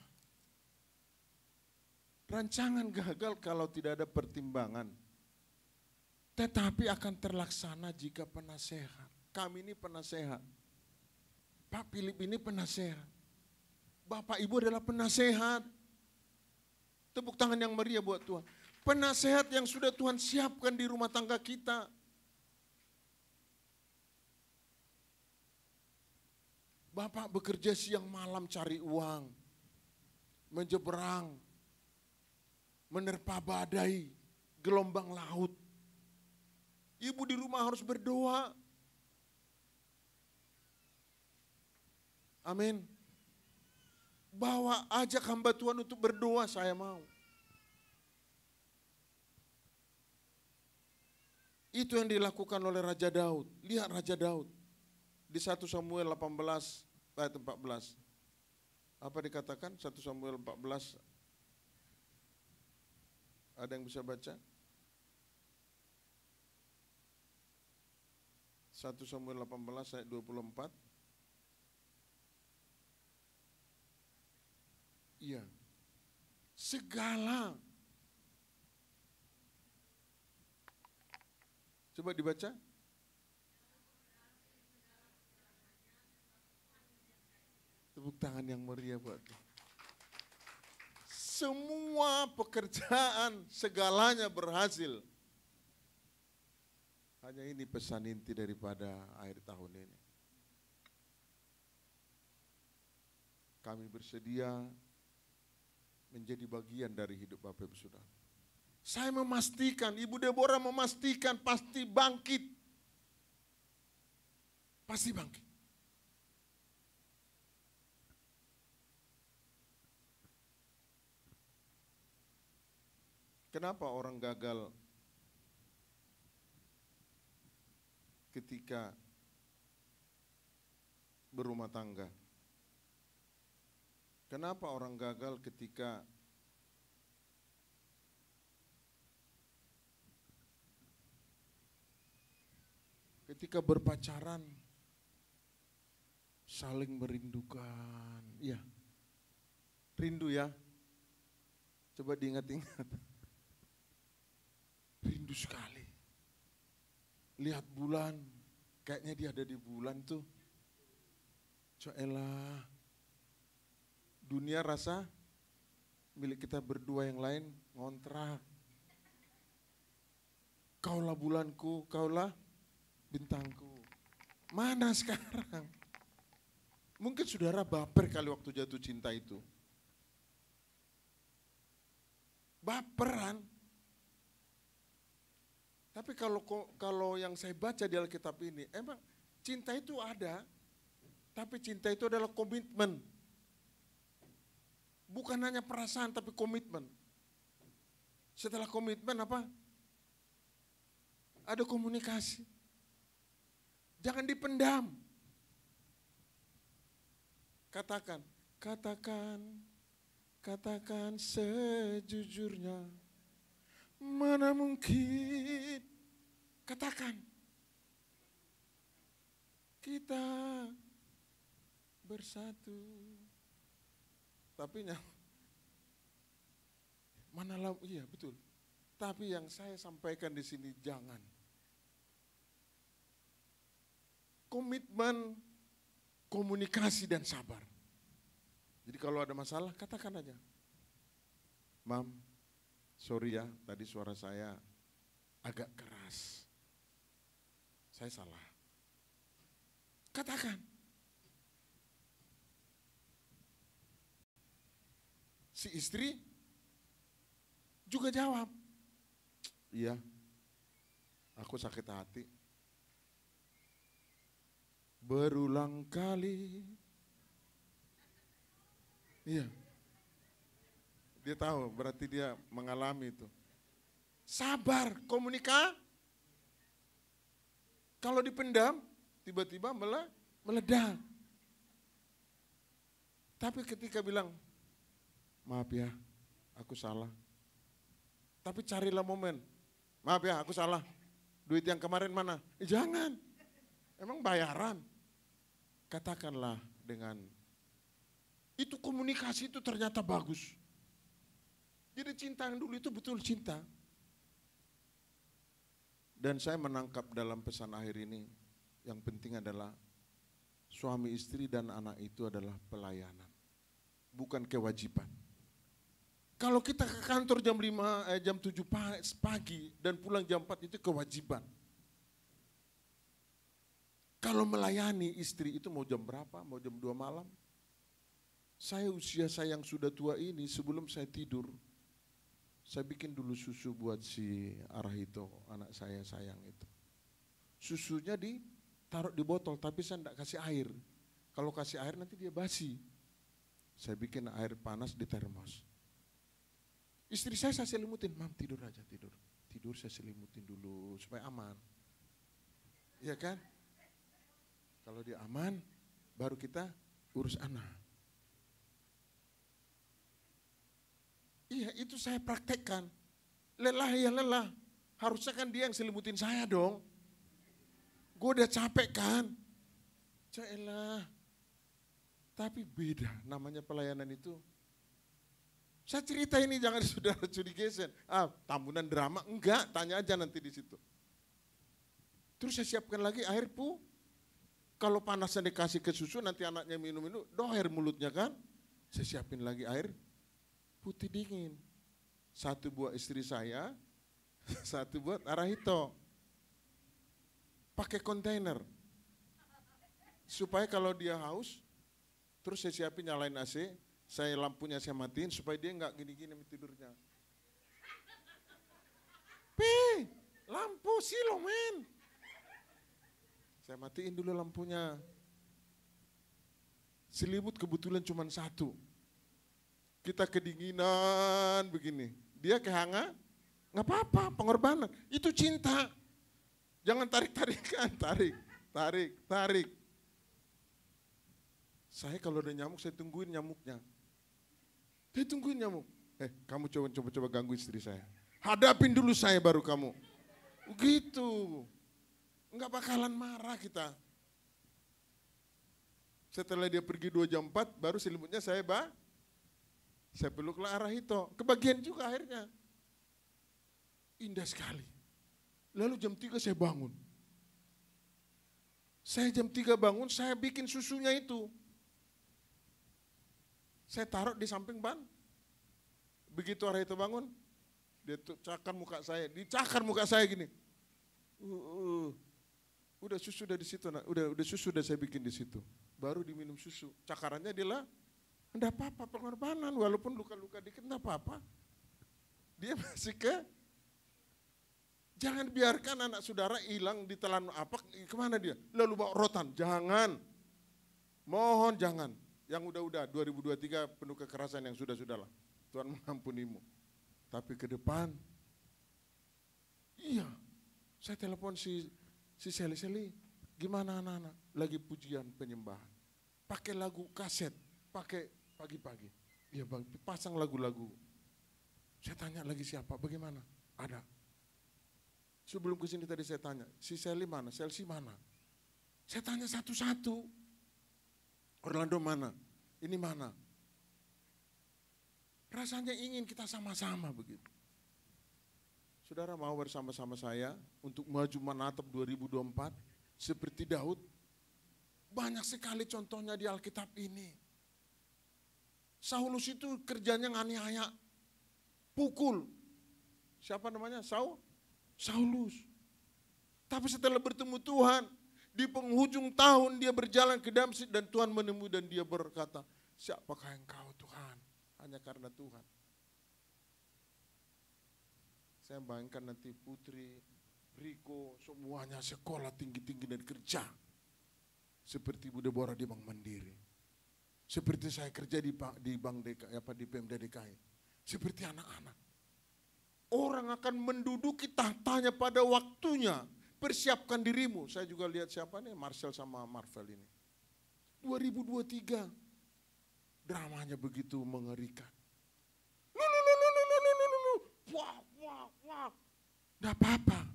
Rancangan gagal kalau tidak ada pertimbangan. Tetapi akan terlaksana jika penasehat. Kami ini penasehat. Pak Philip ini penasehat. Bapak Ibu adalah penasehat. Tepuk tangan yang meriah buat Tuhan. Penasehat yang sudah Tuhan siapkan di rumah tangga kita. Bapak bekerja siang malam cari uang. Menyeberang. Menerpa badai. Gelombang laut. Ibu di rumah harus berdoa. Amin. Bawa ajak hamba Tuhan untuk berdoa, saya mau. Itu yang dilakukan oleh Raja Daud. Lihat Raja Daud. Di 1 Samuel 18 ayat 14. Apa dikatakan? 1 Samuel 14. Ada yang bisa baca? 1 Samuel 18 ayat 24. Iya. Segala. Coba dibaca. Tepuk tangan yang meriah buat dia. Semua pekerjaan segalanya berhasil. Hanya ini pesan inti daripada akhir tahun ini. Kami bersedia menjadi bagian dari hidup Bapak Ibu Saudara. Saya memastikan, Ibu Deborah memastikan pasti bangkit. Pasti bangkit. Kenapa orang gagal ketika berumah tangga? Kenapa orang gagal ketika berpacaran, saling merindukan? Ya, rindu ya. Coba diingat-ingat. Rindu sekali. Lihat bulan, kayaknya dia ada di bulan tuh. Coelah. Dunia rasa milik kita berdua, yang lain ngontrak. Kaulah bulanku, kaulah bintangku. Mana sekarang? Mungkin saudara baper kali waktu jatuh cinta itu. Baperan. Tapi kalau yang saya baca di Alkitab ini, emang cinta itu ada, tapi cinta itu adalah komitmen. Bukan hanya perasaan, tapi komitmen. Setelah komitmen apa? Ada komunikasi. Jangan dipendam. Katakan sejujurnya. Mana mungkin, katakan. Kita bersatu. Tapi iya betul. Tapi yang saya sampaikan di sini jangan. Komitmen, komunikasi dan sabar. Jadi kalau ada masalah katakan aja. Mam, sorry ya, tadi suara saya agak keras. Saya salah. Katakan. Si istri juga jawab, iya, aku sakit hati. Berulang kali. Iya. Dia tahu, berarti dia mengalami itu. Sabar, komunikasi. Kalau dipendam, tiba-tiba meledak. Tapi ketika bilang, maaf ya, aku salah. Tapi carilah momen. Maaf ya, aku salah. Duit yang kemarin mana? Jangan. Emang bayaran. Katakanlah dengan itu, komunikasi itu ternyata bagus. Jadi cinta yang dulu itu betul cinta. Dan saya menangkap dalam pesan akhir ini, yang penting adalah suami istri dan anak itu adalah pelayanan. Bukan kewajiban. Kalau kita ke kantor jam 7 pagi dan pulang jam 4 itu kewajiban. Kalau melayani istri itu mau jam berapa, mau jam 2 malam. Usia saya yang sudah tua ini, sebelum saya tidur, saya bikin dulu susu buat si Arahito, anak saya sayang itu. susunya ditaruh di botol, tapi saya enggak kasih air. Kalau kasih air nanti dia basi. Saya bikin air panas di termos. Istri saya selimutin, mam tidur aja, tidur. Tidur saya selimutin dulu supaya aman. Iya kan? Kalau dia aman, baru kita urus anak. Iya, itu saya praktekkan. Lelah ya lelah. Harusnya kan dia yang selimutin saya dong. Gue udah capek kan. Caelah. Tapi beda namanya pelayanan itu. Saya cerita ini jangan saudara curigaisen. Tambunan drama, enggak, tanya aja nanti di situ. Terus saya siapkan lagi air kalau panasnya dikasih ke susu nanti anaknya minum doher mulutnya kan. Saya siapin lagi air putih dingin. Satu buat istri saya, satu buat Arahito. Pakai kontainer. Supaya kalau dia haus, terus saya siapin nyalain AC, saya lampunya saya matiin supaya dia enggak gini-gini tidurnya. Lampu silo men. Saya matiin dulu lampunya. Selimut kebetulan cuma satu. Kita kedinginan begini. Dia kehangat, nggak apa-apa, pengorbanan. Itu cinta. Jangan tarik-tarikan, tarik. Saya kalau ada nyamuk, saya tungguin nyamuknya. Saya tungguin nyamuk. Kamu coba ganggu istri saya. Hadapin dulu saya baru kamu. Gitu. Enggak bakalan marah kita. Setelah dia pergi 2 jam 4, baru selimutnya saya peluklah Arahito. Kebagian juga akhirnya. Indah sekali. Lalu jam 3 saya bangun. Saya jam 3 bangun, saya bikin susunya itu. Saya taruh di samping ban. Begitu Arahito bangun, dia cakar muka saya. Dicakar muka saya gini. Udah susu udah di situ, udah susu udah saya bikin di situ. Baru diminum susu. Cakarannya adalah enggak apa-apa pengorbanan, walaupun luka-luka dikit enggak apa-apa. Dia masih jangan biarkan anak saudara hilang ditelan apa, kemana dia? Lalu bawa rotan, jangan. Mohon jangan. Yang udah-udah 2023 penuh kekerasan yang sudah-sudahlah. Tuhan mengampunimu. Tapi ke depan, iya, saya telepon si Seli, gimana anak-anak? Lagi pujian penyembahan. Pakai lagu kaset, pakai pagi-pagi. Iya bang, pasang lagu-lagu. Saya tanya lagi siapa, bagaimana? Ada. Sebelum kesini tadi saya tanya, si Seli mana? Selsi mana? Saya tanya satu-satu. Orlando mana? Ini mana? Rasanya ingin kita sama-sama begitu. Saudara mau bersama-sama saya untuk maju menatap 2024 seperti Daud? Banyak sekali contohnya di Alkitab ini. Saulus itu kerjanya nganiaya, pukul. Siapa namanya? Saulus. Tapi setelah bertemu Tuhan, di penghujung tahun dia berjalan ke Damsyik dan Tuhan menemui dan dia berkata, siapakah engkau Tuhan? Hanya karena Tuhan. Saya bayangkan nanti Putri, Riko, semuanya sekolah tinggi-tinggi dan kerja. Seperti Bu Deborah di Bank Mandiri. Seperti saya kerja di Bank DKI, di Pemda DKI. Seperti anak-anak. Orang akan menduduki tahtanya pada waktunya. Persiapkan dirimu. Saya juga lihat siapa nih, Marcel sama Marvel ini. 2023. Dramanya begitu mengerikan. Wah. Tidak apa-apa.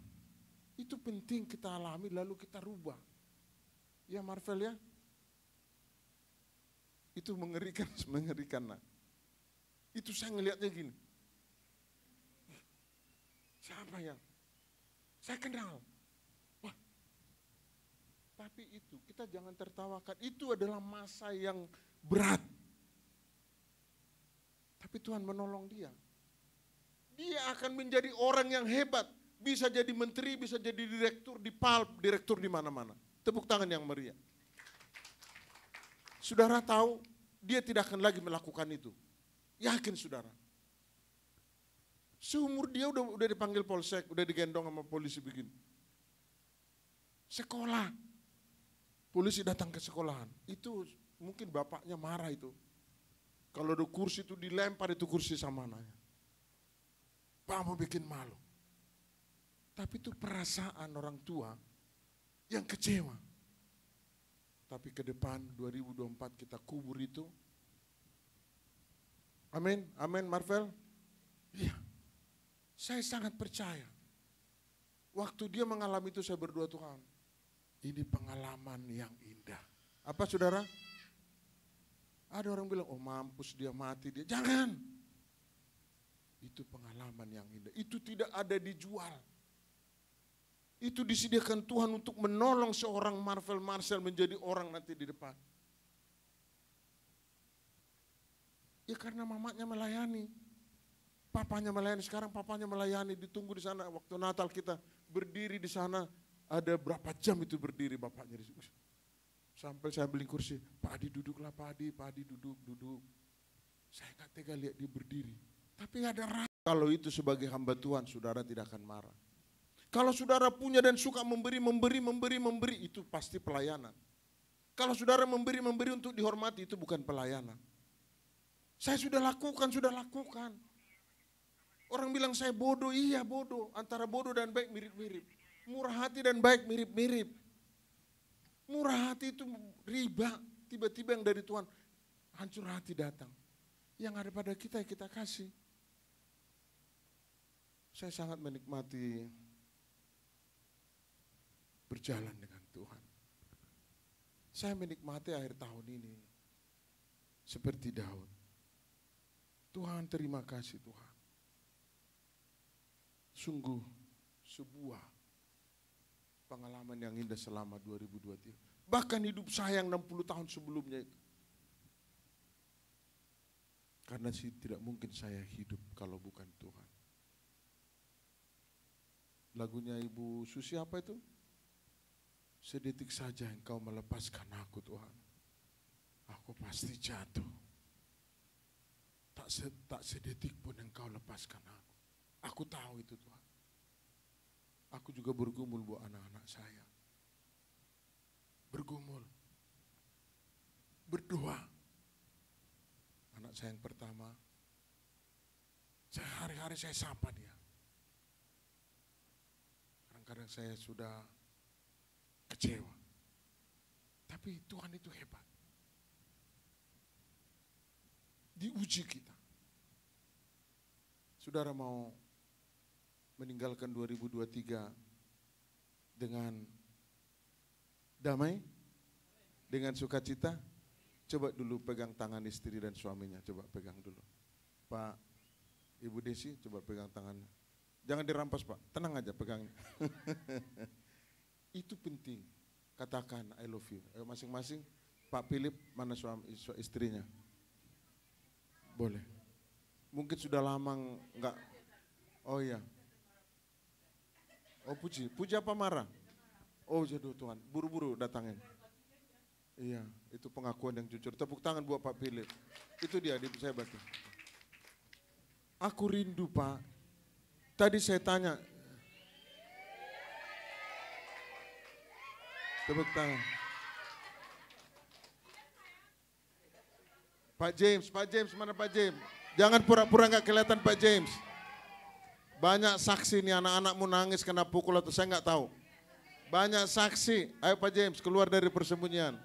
Itu penting kita alami lalu kita rubah. Ya Marvel ya. Itu mengerikan. Nah. Itu saya ngelihatnya gini. Siapa ya? Saya kenal. Wah. Tapi itu kita jangan tertawakan. Itu adalah masa yang berat. Tapi Tuhan menolong dia. Dia akan menjadi orang yang hebat. Bisa jadi menteri, bisa jadi direktur di PALP, direktur di mana-mana. Tepuk tangan yang meriah. Saudara tahu, dia tidak akan lagi melakukan itu. Yakin saudara. Seumur dia udah dipanggil polsek, udah digendong sama polisi begini. Sekolah. Polisi datang ke sekolahan. Itu mungkin bapaknya marah itu. Kalau ada kursi itu dilempar itu kursi sama anaknya. Pak mau bikin malu. Tapi itu perasaan orang tua yang kecewa. Tapi ke depan 2024 kita kubur itu. Amin, amin Marvel. Iya, saya sangat percaya. Waktu dia mengalami itu saya berdoa Tuhan. Ini pengalaman yang indah. Apa saudara? Ada orang bilang, oh mampus dia mati dia. Jangan. Itu pengalaman yang indah. Itu tidak ada dijual. Itu disediakan Tuhan untuk menolong seorang Marcel menjadi orang nanti di depan. Ya karena mamanya melayani. Papanya melayani, sekarang papanya melayani, ditunggu di sana. Waktu Natal kita berdiri di sana, ada berapa jam itu berdiri bapaknya. Sampai saya beli kursi, Pak Adi duduklah Pak Adi duduk. Saya gak tega lihat dia berdiri. Tapi ada rasa. Kalau itu sebagai hamba Tuhan, saudara tidak akan marah. Kalau saudara punya dan suka memberi, itu pasti pelayanan. Kalau saudara memberi untuk dihormati, itu bukan pelayanan. Saya sudah lakukan. Orang bilang saya bodoh, iya bodoh. Antara bodoh dan baik mirip-mirip. Murah hati dan baik mirip-mirip. Murah hati itu riba, tiba-tiba yang dari Tuhan, hancur hati datang. Yang ada pada kita yang kita kasih. Saya sangat menikmati berjalan dengan Tuhan. Saya menikmati akhir tahun ini seperti Daud. Tuhan terima kasih Tuhan. Sungguh sebuah pengalaman yang indah selama 2023. Bahkan hidup saya yang 60 tahun sebelumnya itu. Karena sih tidak mungkin saya hidup kalau bukan Tuhan. Lagunya Ibu Susi apa itu? Sedetik saja engkau melepaskan aku Tuhan. Aku pasti jatuh. Tak sedetik pun engkau lepaskan aku. Aku tahu itu Tuhan. Aku juga bergumul buat anak-anak saya. Bergumul. Berdoa. Anak saya yang pertama, hari-hari saya sapa dia. Kadang-kadang saya sudah kecewa. Tapi Tuhan itu hebat. Diuji kita. Saudara mau meninggalkan 2023 dengan damai, dengan sukacita? Coba dulu pegang tangan istri dan suaminya, coba pegang dulu. Pak, Ibu Desi, coba pegang tangannya. Jangan dirampas Pak, tenang aja pegangnya. Itu penting, katakan I love you. Ayo masing-masing, Pak Philip mana suami istrinya? Boleh. Mungkin sudah lama enggak, oh iya. Oh Puji apa marah? Oh jodoh Tuhan, buru-buru datangin. Iya, itu pengakuan yang jujur. Tepuk tangan buat Pak Philip. Itu dia, saya bantu. Aku rindu Pak. Tadi saya tanya. Tepuk tangan. Pak James, mana Pak James? Jangan pura-pura nggak kelihatan Pak James. Banyak saksi nih anak-anakmu nangis kena pukul atau saya nggak tahu. Banyak saksi. Ayo Pak James keluar dari persembunyian.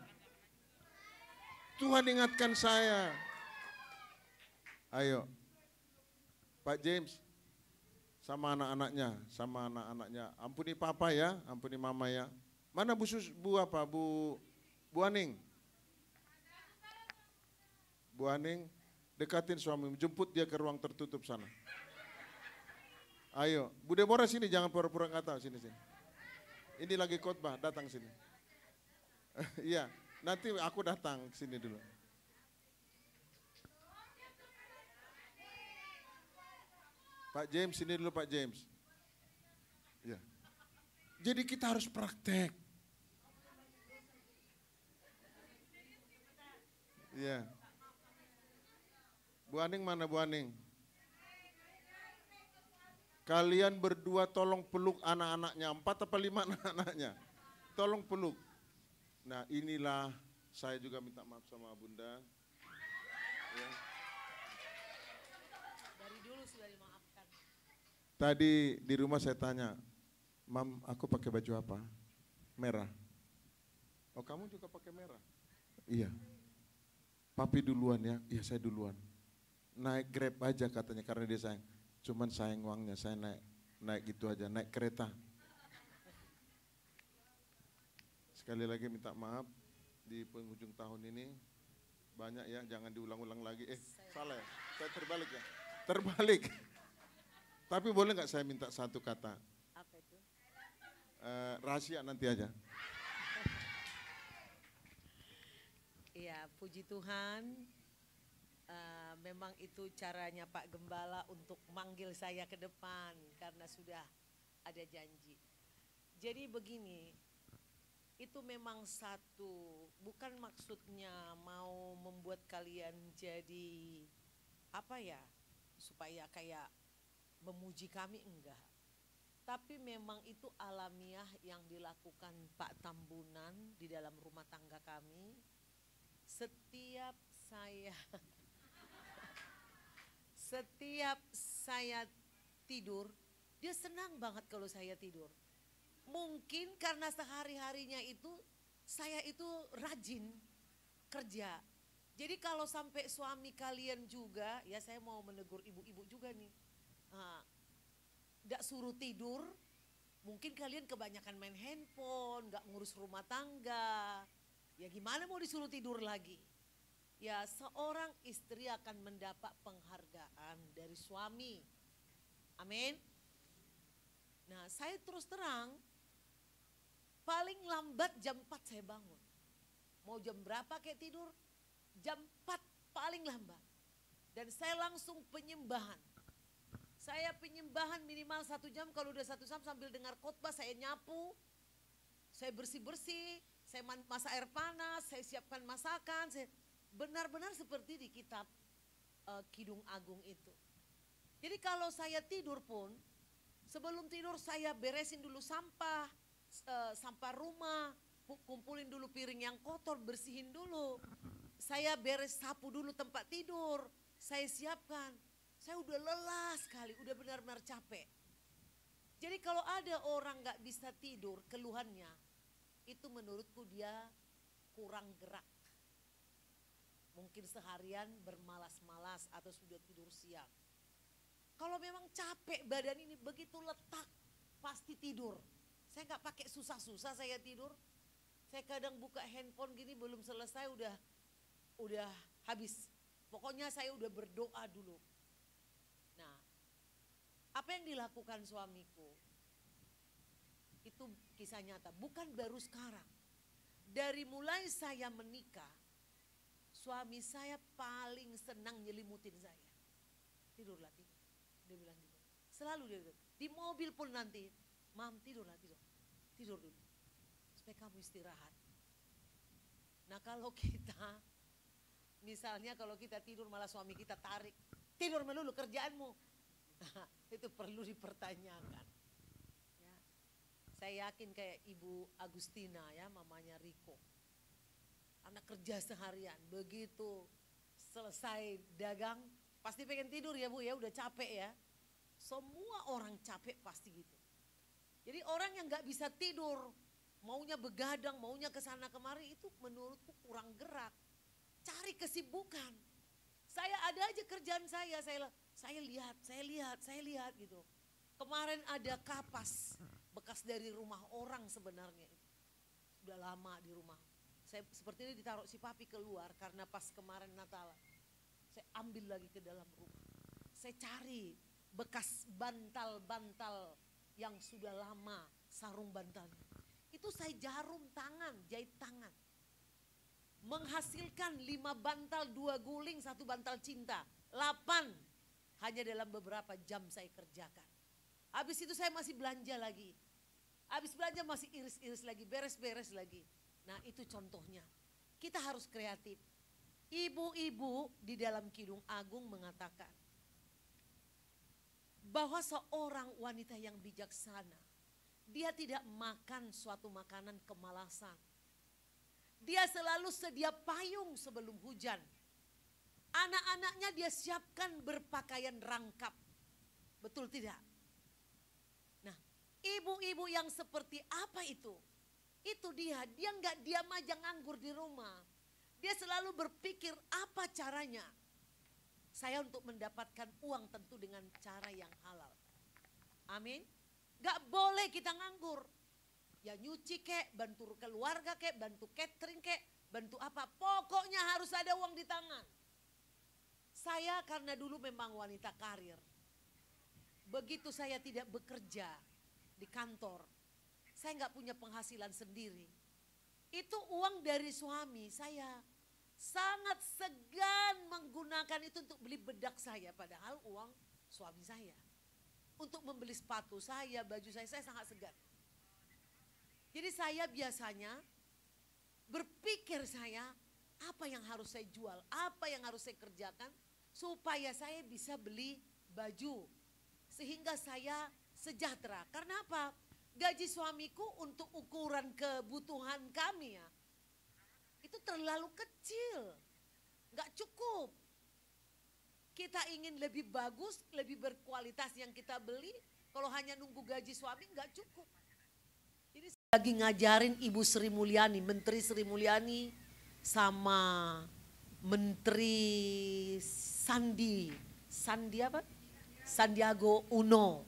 Tuhan ingatkan saya. Ayo. Pak James sama anak-anaknya, ampuni papa ya, ampuni mama ya. Mana Bu Aning? Bu Aning, dekatin suamimu, jemput dia ke ruang tertutup sana. Ayo, Bu Deborah sini, jangan pura-pura nggak tahu, sini. Ini lagi khotbah, datang sini. Iya, nanti aku datang sini dulu. Pak James, sini dulu Pak James. Ya. Jadi kita harus praktek. Iya. Bu Aning mana Bu Aning? Kalian berdua tolong peluk anak-anaknya, 4 atau 5 anak-anaknya. tolong peluk. Nah inilah saya juga minta maaf sama Bunda. Ya. Dari dulu sudah dimaafkan. Tadi di rumah saya tanya, Mam, aku pakai baju apa? Merah. Oh kamu juga pakai merah? Iya. Papi duluan ya? Iya saya duluan. Naik Grab aja katanya karena dia sayang. Cuman sayang uangnya, saya naik gitu aja, naik kereta. Sekali lagi minta maaf di penghujung tahun ini. Banyak ya, jangan diulang-ulang lagi. Salah ya, saya terbalik ya. Terbalik. Tapi boleh nggak saya minta satu kata? Apa itu? Rahasia nanti aja. Iya, puji Tuhan. Memang itu caranya Pak Gembala untuk manggil saya ke depan karena sudah ada janji. Jadi begini, itu memang satu, bukan maksudnya mau membuat kalian jadi apa ya, supaya kayak memuji kami, enggak. Tapi memang itu alamiah yang dilakukan Pak Tambunan di dalam rumah tangga kami. Setiap saya tidur, dia senang banget kalau saya tidur. Mungkin karena sehari-harinya itu saya itu rajin kerja. Jadi kalau sampai suami kalian juga, ya saya mau menegur ibu-ibu juga nih. Nggak suruh tidur, mungkin kalian kebanyakan main handphone, nggak ngurus rumah tangga. Ya gimana mau disuruh tidur lagi? Ya seorang istri akan mendapat penghargaan dari suami. Amin. Nah saya terus terang, paling lambat jam 4 saya bangun. Mau jam berapa kayak tidur? Jam 4 paling lambat. Dan saya langsung penyembahan. Saya penyembahan minimal 1 jam, kalau udah 1 jam sambil dengar khotbah saya nyapu. Saya bersih-bersih, saya masak air panas, saya siapkan masakan. Benar-benar seperti di kitab Kidung Agung itu. Jadi kalau saya tidur pun, sebelum tidur saya beresin dulu sampah rumah, kumpulin dulu piring yang kotor, bersihin dulu. Saya beres sapu dulu tempat tidur, saya siapkan. Saya udah lelah sekali, udah benar-benar capek. Jadi kalau ada orang gak bisa tidur, keluhannya, itu menurutku dia kurang gerak. Mungkin seharian bermalas-malas atau sudah tidur siang. Kalau memang capek badan ini begitu letak, pasti tidur. Saya gak pakai susah-susah saya tidur. Saya kadang buka handphone gini belum selesai udah habis. Pokoknya saya udah berdoa dulu. Nah, apa yang dilakukan suamiku? Itu kisah nyata, bukan baru sekarang. Dari mulai saya menikah, suami saya paling senang nyelimutin saya. Tidurlah, tidur. Dia bilang gitu. Selalu dia gitu. Di mobil pun nanti, Mam tidurlah, tidur. Tidur dulu. Supaya kamu istirahat. Nah kalau kita, misalnya kalau kita tidur malah suami kita tarik. Tidur melulu kerjaanmu. Nah, itu perlu dipertanyakan. Ya. Saya yakin kayak Ibu Agustina ya, mamanya Riko. Anak kerja seharian, begitu selesai dagang, pasti pengen tidur ya Bu ya, udah capek ya. Semua orang capek pasti gitu. Jadi orang yang gak bisa tidur, maunya begadang, maunya kesana kemari, itu menurutku kurang gerak. Cari kesibukan. Saya ada aja kerjaan saya lihat gitu. Kemarin ada kapas, bekas dari rumah orang sebenarnya. Sudah lama di rumah. Saya seperti ini ditaruh si papi keluar karena pas kemarin Natal. Saya ambil lagi ke dalam rumah. Saya cari bekas bantal-bantal yang sudah lama, sarung bantalnya. Itu saya jarum tangan, jahit tangan. Menghasilkan 5 bantal, 2 guling, 1 bantal cinta. 8 hanya dalam beberapa jam saya kerjakan. Habis itu saya masih belanja lagi. Habis belanja masih iris-iris lagi, beres-beres lagi. Nah itu contohnya. Kita harus kreatif. Ibu-ibu di dalam Kidung Agung mengatakan bahwa seorang wanita yang bijaksana Dia tidak makan suatu makanan kemalasan. Dia selalu sedia payung sebelum hujan. Anak-anaknya dia siapkan berpakaian rangkap. Betul tidak? Nah, ibu-ibu yang seperti apa itu? Itu dia nggak diam aja nganggur di rumah. Dia selalu berpikir apa caranya. Saya untuk mendapatkan uang tentu dengan cara yang halal. Amin. Gak boleh kita nganggur. Ya nyuci kek, bantu keluarga kek, bantu catering kek, bantu apa. Pokoknya harus ada uang di tangan. Saya karena dulu memang wanita karir. Begitu saya tidak bekerja di kantor, saya gak punya penghasilan sendiri. Itu uang dari suami saya. Sangat segan menggunakan itu untuk beli bedak saya. Padahal uang suami saya. Untuk membeli sepatu saya, baju saya sangat segan. Jadi saya biasanya berpikir saya, apa yang harus saya jual, apa yang harus saya kerjakan, supaya saya bisa beli baju. Sehingga saya sejahtera. Karena apa? Gaji suamiku untuk ukuran kebutuhan kami ya, itu terlalu kecil, gak cukup. Kita ingin lebih bagus, lebih berkualitas yang kita beli. Kalau hanya nunggu gaji suami nggak cukup. Jadi lagi ngajarin Ibu Sri Mulyani, Menteri Sri Mulyani sama Menteri Sandiago Uno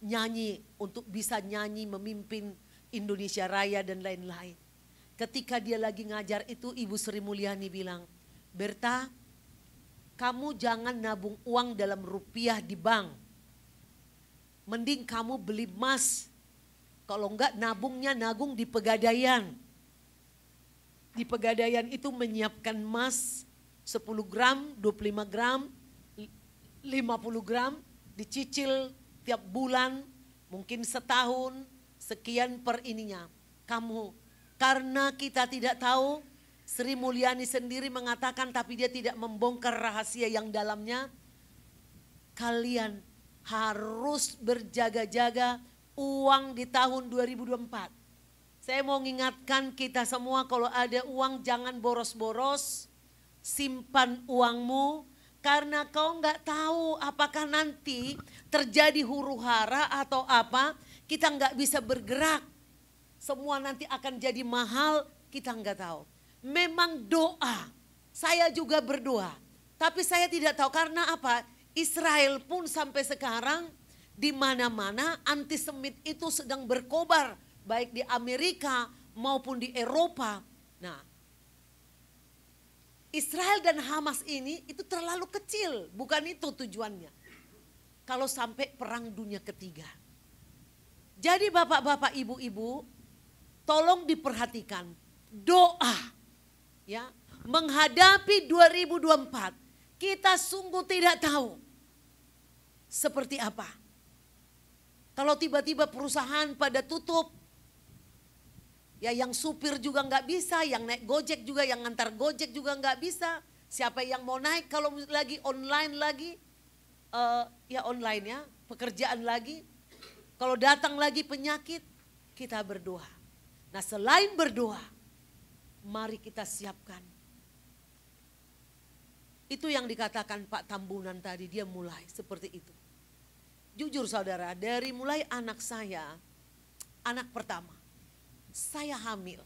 nyanyi untuk bisa nyanyi memimpin Indonesia Raya dan lain-lain. Ketika dia lagi ngajar itu Ibu Sri Mulyani bilang, Berta, kamu jangan nabung uang dalam rupiah di bank. Mending kamu beli emas. Kalau enggak nabungnya nagung di Pegadaian. Di Pegadaian itu menyiapkan emas 10 gram, 25 gram, 50 gram. Dicicil tiap bulan, mungkin setahun, sekian per ininya. Karena kita tidak tahu, Sri Mulyani sendiri mengatakan tapi dia tidak membongkar rahasia yang dalamnya. Kalian harus berjaga-jaga uang di tahun 2024. Saya mau mengingatkan kita semua kalau ada uang jangan boros-boros. Simpan uangmu karena kau nggak tahu apakah nanti terjadi huru hara atau apa. Kita nggak bisa bergerak. Semua nanti akan jadi mahal, kita nggak tahu. Memang doa, saya juga berdoa. Tapi saya tidak tahu karena apa. Israel pun sampai sekarang di mana-mana antisemit itu sedang berkobar. Baik di Amerika maupun di Eropa. Nah, Israel dan Hamas ini itu terlalu kecil. Bukan itu tujuannya. Kalau sampai perang dunia ketiga. Jadi bapak-bapak, ibu-ibu, tolong diperhatikan. Doa. Ya, menghadapi 2024 kita sungguh tidak tahu seperti apa. Kalau tiba-tiba perusahaan pada tutup, ya yang supir juga nggak bisa, yang naik Gojek juga, yang ngantar Gojek juga nggak bisa. Siapa yang mau naik kalau lagi online lagi, ya online ya, pekerjaan lagi. Kalau datang lagi penyakit, kita berdoa. Nah selain berdoa, mari kita siapkan. Itu yang dikatakan Pak Tambunan tadi, dia mulai seperti itu. Jujur saudara, dari mulai anak saya, anak pertama, saya hamil.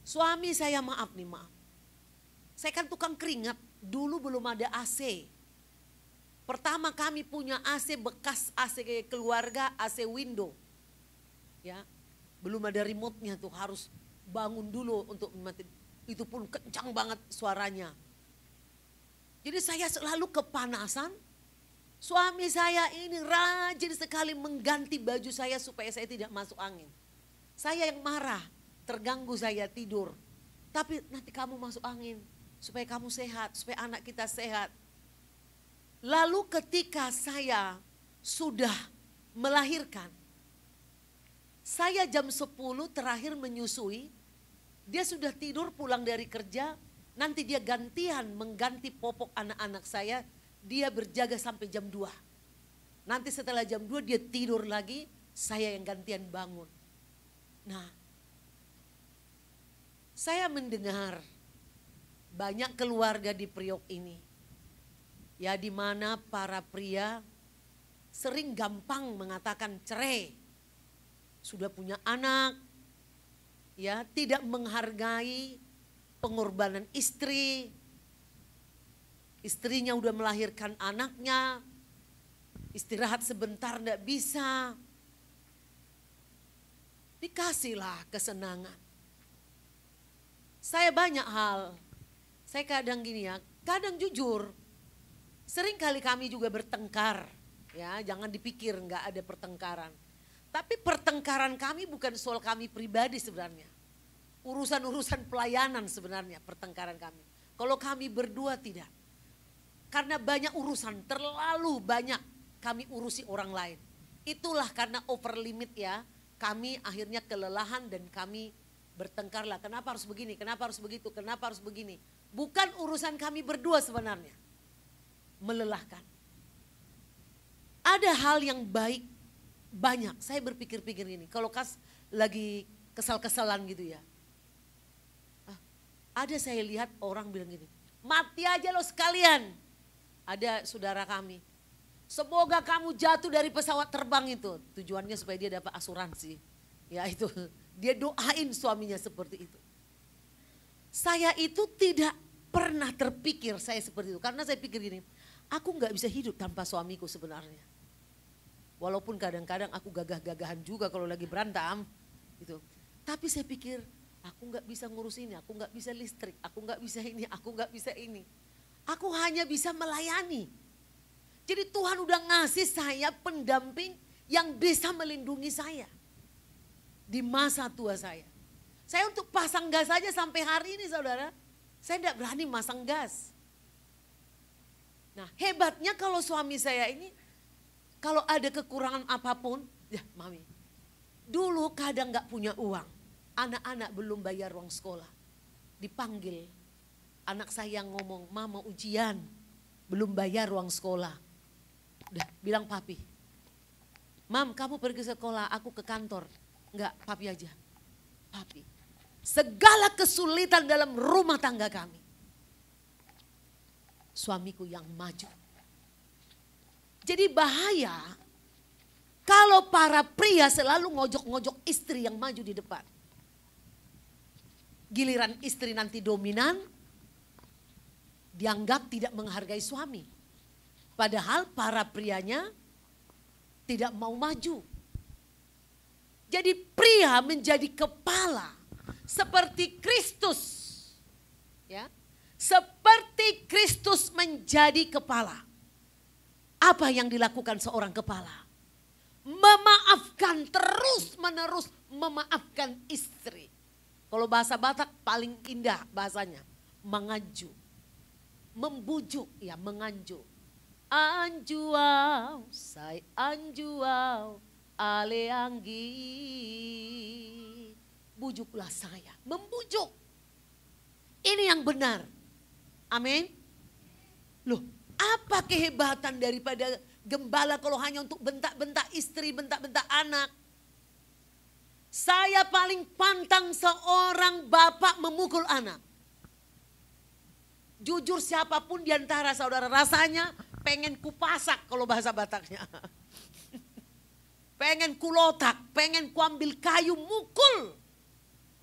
Suami saya maaf. Saya kan tukang keringat, dulu belum ada AC. Pertama kami punya AC bekas AC keluarga, AC window. Ya, belum ada remote-nya tuh, harus bangun dulu untuk mematiin. Itu pun kencang banget suaranya. Jadi saya selalu kepanasan. Suami saya ini rajin sekali mengganti baju saya supaya saya tidak masuk angin. Saya yang marah, terganggu saya tidur. Tapi nanti kamu masuk angin supaya kamu sehat, supaya anak kita sehat. Lalu ketika saya sudah melahirkan, saya jam 10 terakhir menyusui. Dia sudah tidur pulang dari kerja, nanti dia gantian mengganti popok anak-anak saya, dia berjaga sampai jam 2. Nanti setelah jam 2 dia tidur lagi, saya yang gantian bangun. Nah, saya mendengar banyak keluarga di Priok ini, ya, di mana para pria sering gampang mengatakan cerai, sudah punya anak, ya, tidak menghargai pengorbanan istri. Istrinya udah melahirkan anaknya, istirahat sebentar enggak bisa. Dikasihlah kesenangan. Saya banyak hal, saya kadang gini ya, kadang jujur, sering kali kami juga bertengkar. Ya, jangan dipikir enggak ada pertengkaran. Tapi pertengkaran kami bukan soal kami pribadi sebenarnya. Urusan-urusan pelayanan sebenarnya pertengkaran kami. Kalau kami berdua tidak. Karena banyak urusan, terlalu banyak kami urusi orang lain. Itulah karena over limit ya, kami akhirnya kelelahan dan kami bertengkarlah. Kenapa harus begini, kenapa harus begitu, kenapa harus begini. Bukan urusan kami berdua sebenarnya. Melelahkan. Ada hal yang baik, banyak. Saya berpikir-pikir ini, kalau lagi kesal-kesalan gitu ya. Ada saya lihat orang bilang gini, mati aja lo sekalian. Ada saudara kami, semoga kamu jatuh dari pesawat terbang itu. Tujuannya supaya dia dapat asuransi. Ya itu, dia doain suaminya seperti itu. Saya itu tidak pernah terpikir saya seperti itu. Karena saya pikir gini, aku gak bisa hidup tanpa suamiku sebenarnya. Walaupun kadang-kadang aku gagah-gagahan juga kalau lagi berantem. Gitu. Tapi saya pikir, aku gak bisa ngurus ini, aku gak bisa listrik, aku gak bisa ini, aku gak bisa ini. Aku hanya bisa melayani. Jadi Tuhan udah ngasih saya pendamping yang bisa melindungi saya. Di masa tua saya. Saya untuk pasang gas saja sampai hari ini saudara. Saya tidak berani masang gas. Nah hebatnya kalau suami saya ini. Kalau ada kekurangan apapun. Ya mami. Dulu kadang gak punya uang. Anak-anak belum bayar uang sekolah. Dipanggil. Anak saya ngomong, mama ujian, belum bayar uang sekolah. Udah bilang papi, mam kamu pergi sekolah, aku ke kantor. Enggak, papi aja. Papi, segala kesulitan dalam rumah tangga kami. Suamiku yang maju. Jadi bahaya kalau para pria selalu ngojok-ngojok istri yang maju di depan. Giliran istri nanti dominan, dianggap tidak menghargai suami. Padahal para prianya tidak mau maju. Jadi pria menjadi kepala seperti Kristus. Ya. Seperti Kristus menjadi kepala. Apa yang dilakukan seorang kepala? Memaafkan, terus menerus memaafkan istri. Kalau bahasa Batak paling indah bahasanya, mengaju. Membujuk, ya menganjuk. Anjuau, say anjuau, aleanggi. Bujuklah saya, membujuk. Ini yang benar. Amin. Loh, apa kehebatan daripada gembala kalau hanya untuk bentak-bentak istri, bentak-bentak anak. Saya paling pantang seorang bapak memukul anak. Jujur siapapun di antara saudara rasanya pengen kupasak kalau bahasa Bataknya. Pengen kulotak, pengen kuambil kayu mukul.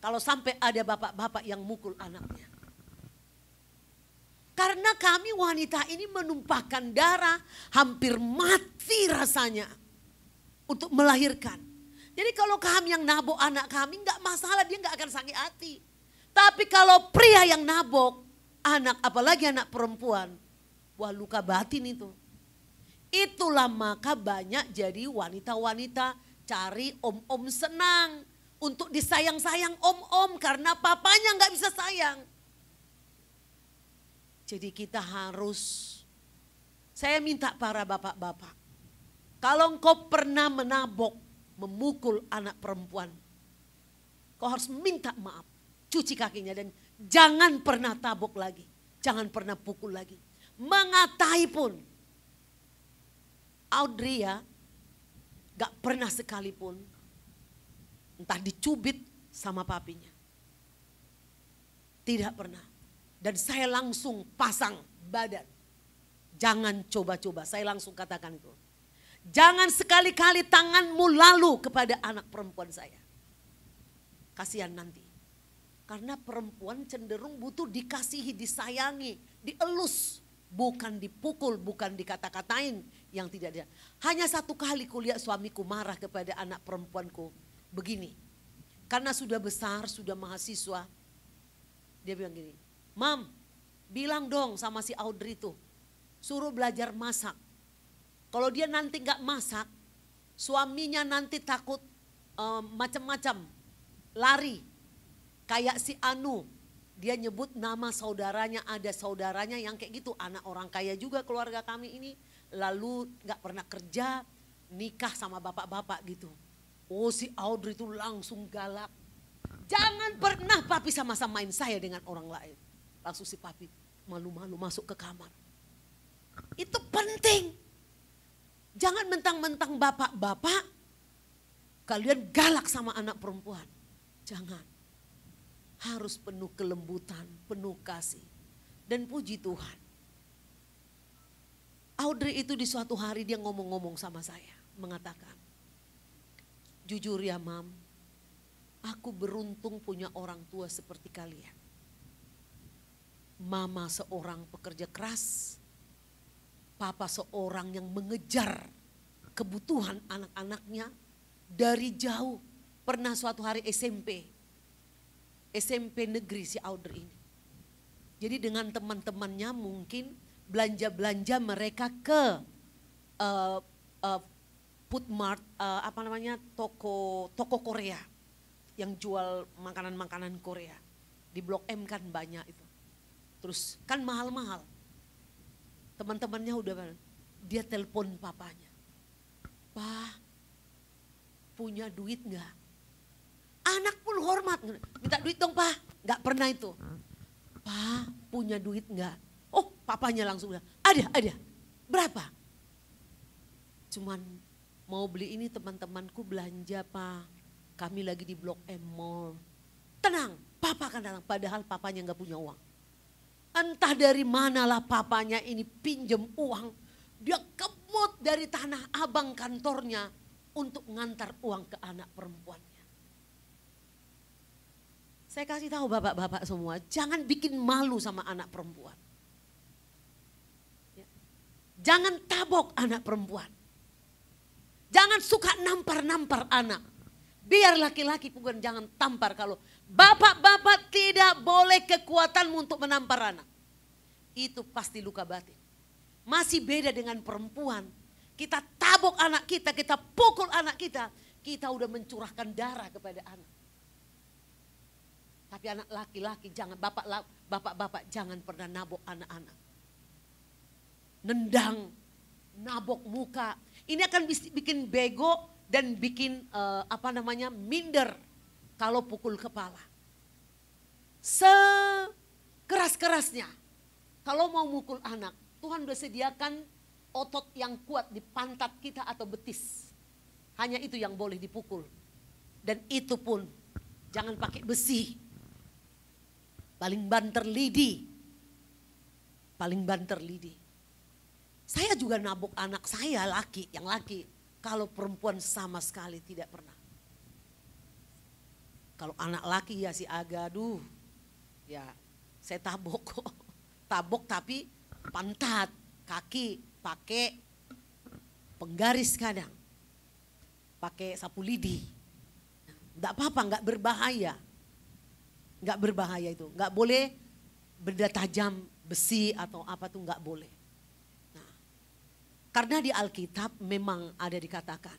Kalau sampai ada bapak-bapak yang mukul anaknya. Karena kami wanita ini menumpahkan darah, hampir mati rasanya untuk melahirkan. Jadi kalau kami yang nabok anak kami enggak masalah, dia enggak akan sakit hati. Tapi kalau pria yang nabok anak, apalagi anak perempuan, wah luka batin itu. Itulah maka banyak jadi wanita-wanita cari om-om senang. Untuk disayang-sayang om-om karena papanya nggak bisa sayang. Jadi kita harus, saya minta para bapak-bapak. Kalau engkau pernah menabok, memukul anak perempuan. Kau harus minta maaf, cuci kakinya dan jangan pernah tabok lagi. Jangan pernah pukul lagi. Mengatai pun. Audrey ya, Gak pernah sekalipun entah dicubit sama papinya. Tidak pernah. Dan saya langsung pasang badan. Jangan coba-coba, saya langsung katakan itu. Jangan sekali-kali tanganmu lalu kepada anak perempuan saya. Kasihan nanti. Karena perempuan cenderung butuh dikasihi, disayangi, dielus. Bukan dipukul, bukan dikata-katain yang tidak ada. Hanya satu kali kulihat suamiku marah kepada anak perempuanku. Begini, karena sudah besar, sudah mahasiswa. Dia bilang gini, Mam, bilang dong sama si Audrey tuh, suruh belajar masak. Kalau dia nanti gak masak, suaminya nanti takut macam-macam, lari. Kayak si Anu, dia nyebut nama saudaranya, ada saudaranya yang kayak gitu. Anak orang kaya juga keluarga kami ini, lalu gak pernah kerja, nikah sama bapak-bapak gitu. Oh si Audrey itu langsung galak. Jangan pernah papi sama-samain saya dengan orang lain. Langsung si papi malu-malu masuk ke kamar. Itu penting. Jangan mentang-mentang bapak-bapak kalian galak sama anak perempuan. Jangan. Harus penuh kelembutan, penuh kasih. Dan puji Tuhan. Audrey itu di suatu hari dia ngomong-ngomong sama saya. Mengatakan, jujur ya Mam, aku beruntung punya orang tua seperti kalian. Mama seorang pekerja keras, papa seorang yang mengejar kebutuhan anak-anaknya dari jauh. Pernah suatu hari SMP negeri si Audrey ini. Jadi dengan teman-temannya mungkin belanja-belanja mereka ke food mart, toko Korea yang jual makanan-makanan Korea. Di Blok M kan banyak itu. Terus kan mahal-mahal. Teman-temannya udah, dia telepon papanya. Pa, punya duit gak? Anak pun hormat, minta duit dong pa, gak pernah itu. Pa, punya duit gak? Oh papanya langsung bilang, ada, berapa? Cuman mau beli ini teman-temanku belanja pa, kami lagi di Blok M Mall. Tenang, papa akan datang, padahal papanya gak punya uang. Entah dari manalah papanya ini pinjem uang. Dia kemut dari Tanah Abang kantornya untuk ngantar uang ke anak perempuannya. Saya kasih tahu bapak-bapak semua, jangan bikin malu sama anak perempuan. Ya. Jangan tabok anak perempuan. Jangan suka nampar-nampar anak. Biar laki-laki pun jangan tampar. Kalau bapak-bapak tidak boleh kekuatanmu untuk menampar anak. Itu pasti luka batin. Masih beda dengan perempuan. Kita tabok anak kita, kita pukul anak kita. Kita udah mencurahkan darah kepada anak. Tapi anak laki-laki jangan, bapak-bapak jangan pernah nabok anak-anak. Nendang, nabok muka. Ini akan bikin bego dan bikin minder kalau pukul kepala. Sekeras-kerasnya kalau mau mukul anak, Tuhan udah sediakan otot yang kuat di pantat kita atau betis. Hanya itu yang boleh dipukul. Dan itu pun jangan pakai besi. Paling banter lidi. Paling banter lidi. Saya juga nabok anak saya yang laki. Kalau perempuan sama sekali tidak pernah. Kalau anak laki ya si agaduh. Ya saya tabok kok. Tabok tapi pantat, kaki, pakai penggaris kadang. Pakai sapu lidi. Enggak apa-apa, enggak berbahaya. Enggak berbahaya itu. Enggak boleh benda tajam, besi atau apa tuh enggak boleh. Nah, karena di Alkitab memang ada dikatakan.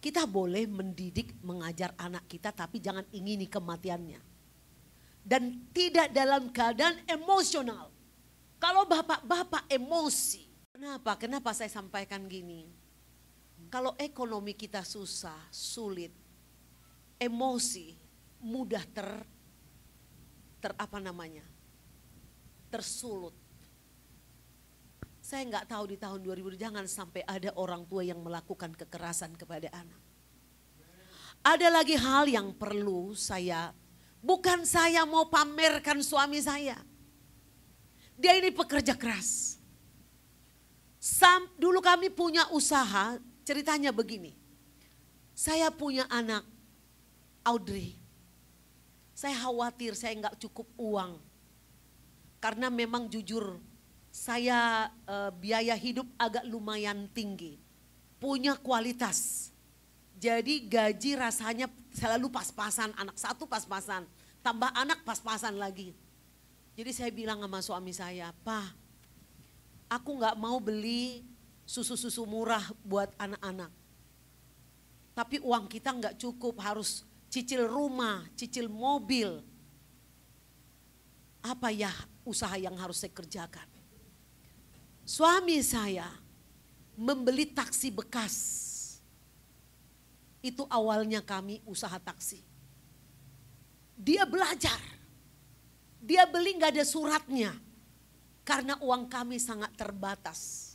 Kita boleh mendidik, mengajar anak kita tapi jangan ingini kematiannya. Dan tidak dalam keadaan emosional. Kalau bapak-bapak emosi. Kenapa saya sampaikan gini? Kalau ekonomi kita susah, sulit, emosi, mudah tersulut. Saya nggak tahu di tahun 2000 jangan sampai ada orang tua yang melakukan kekerasan kepada anak. Ada lagi hal yang perlu bukan saya mau pamerkan suami saya. Dia ini pekerja keras. Dulu kami punya usaha, ceritanya begini. Saya punya anak, Audrey. Saya khawatir saya nggak cukup uang. Karena memang jujur, saya biaya hidup agak lumayan tinggi. Punya kualitas. Jadi gaji rasanya selalu pas-pasan, anak satu pas-pasan, tambah anak pas-pasan lagi. Jadi saya bilang sama suami saya, "Pak, aku nggak mau beli susu-susu murah buat anak-anak. Tapi uang kita nggak cukup, harus cicil rumah, cicil mobil. Apa ya usaha yang harus saya kerjakan?" Suami saya membeli taksi bekas. Itu awalnya kami usaha taksi. Dia belajar. Dia beli gak ada suratnya. Karena uang kami sangat terbatas.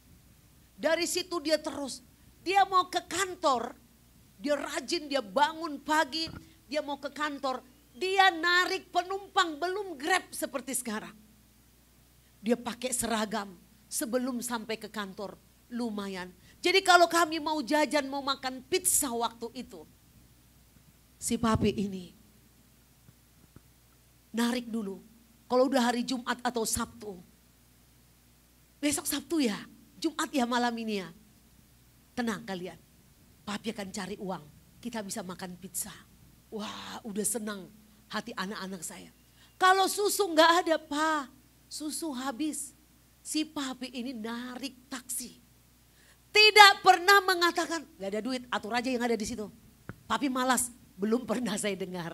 Dari situ dia terus. Dia mau ke kantor. Dia rajin, dia bangun pagi. Dia mau ke kantor. Dia narik penumpang, belum Grab seperti sekarang. Dia pakai seragam sebelum sampai ke kantor. Lumayan. Jadi kalau kami mau jajan, mau makan pizza waktu itu. Si papi ini narik dulu. Kalau udah hari Jumat atau Sabtu. Besok Sabtu ya, Jumat ya malam ini ya. Tenang kalian, papi akan cari uang. Kita bisa makan pizza. Wah udah senang hati anak-anak saya. Kalau susu nggak ada Pak, susu habis. Si papi ini narik taksi. Tidak pernah mengatakan, gak ada duit, atur aja yang ada di situ. Papi malas, belum pernah saya dengar.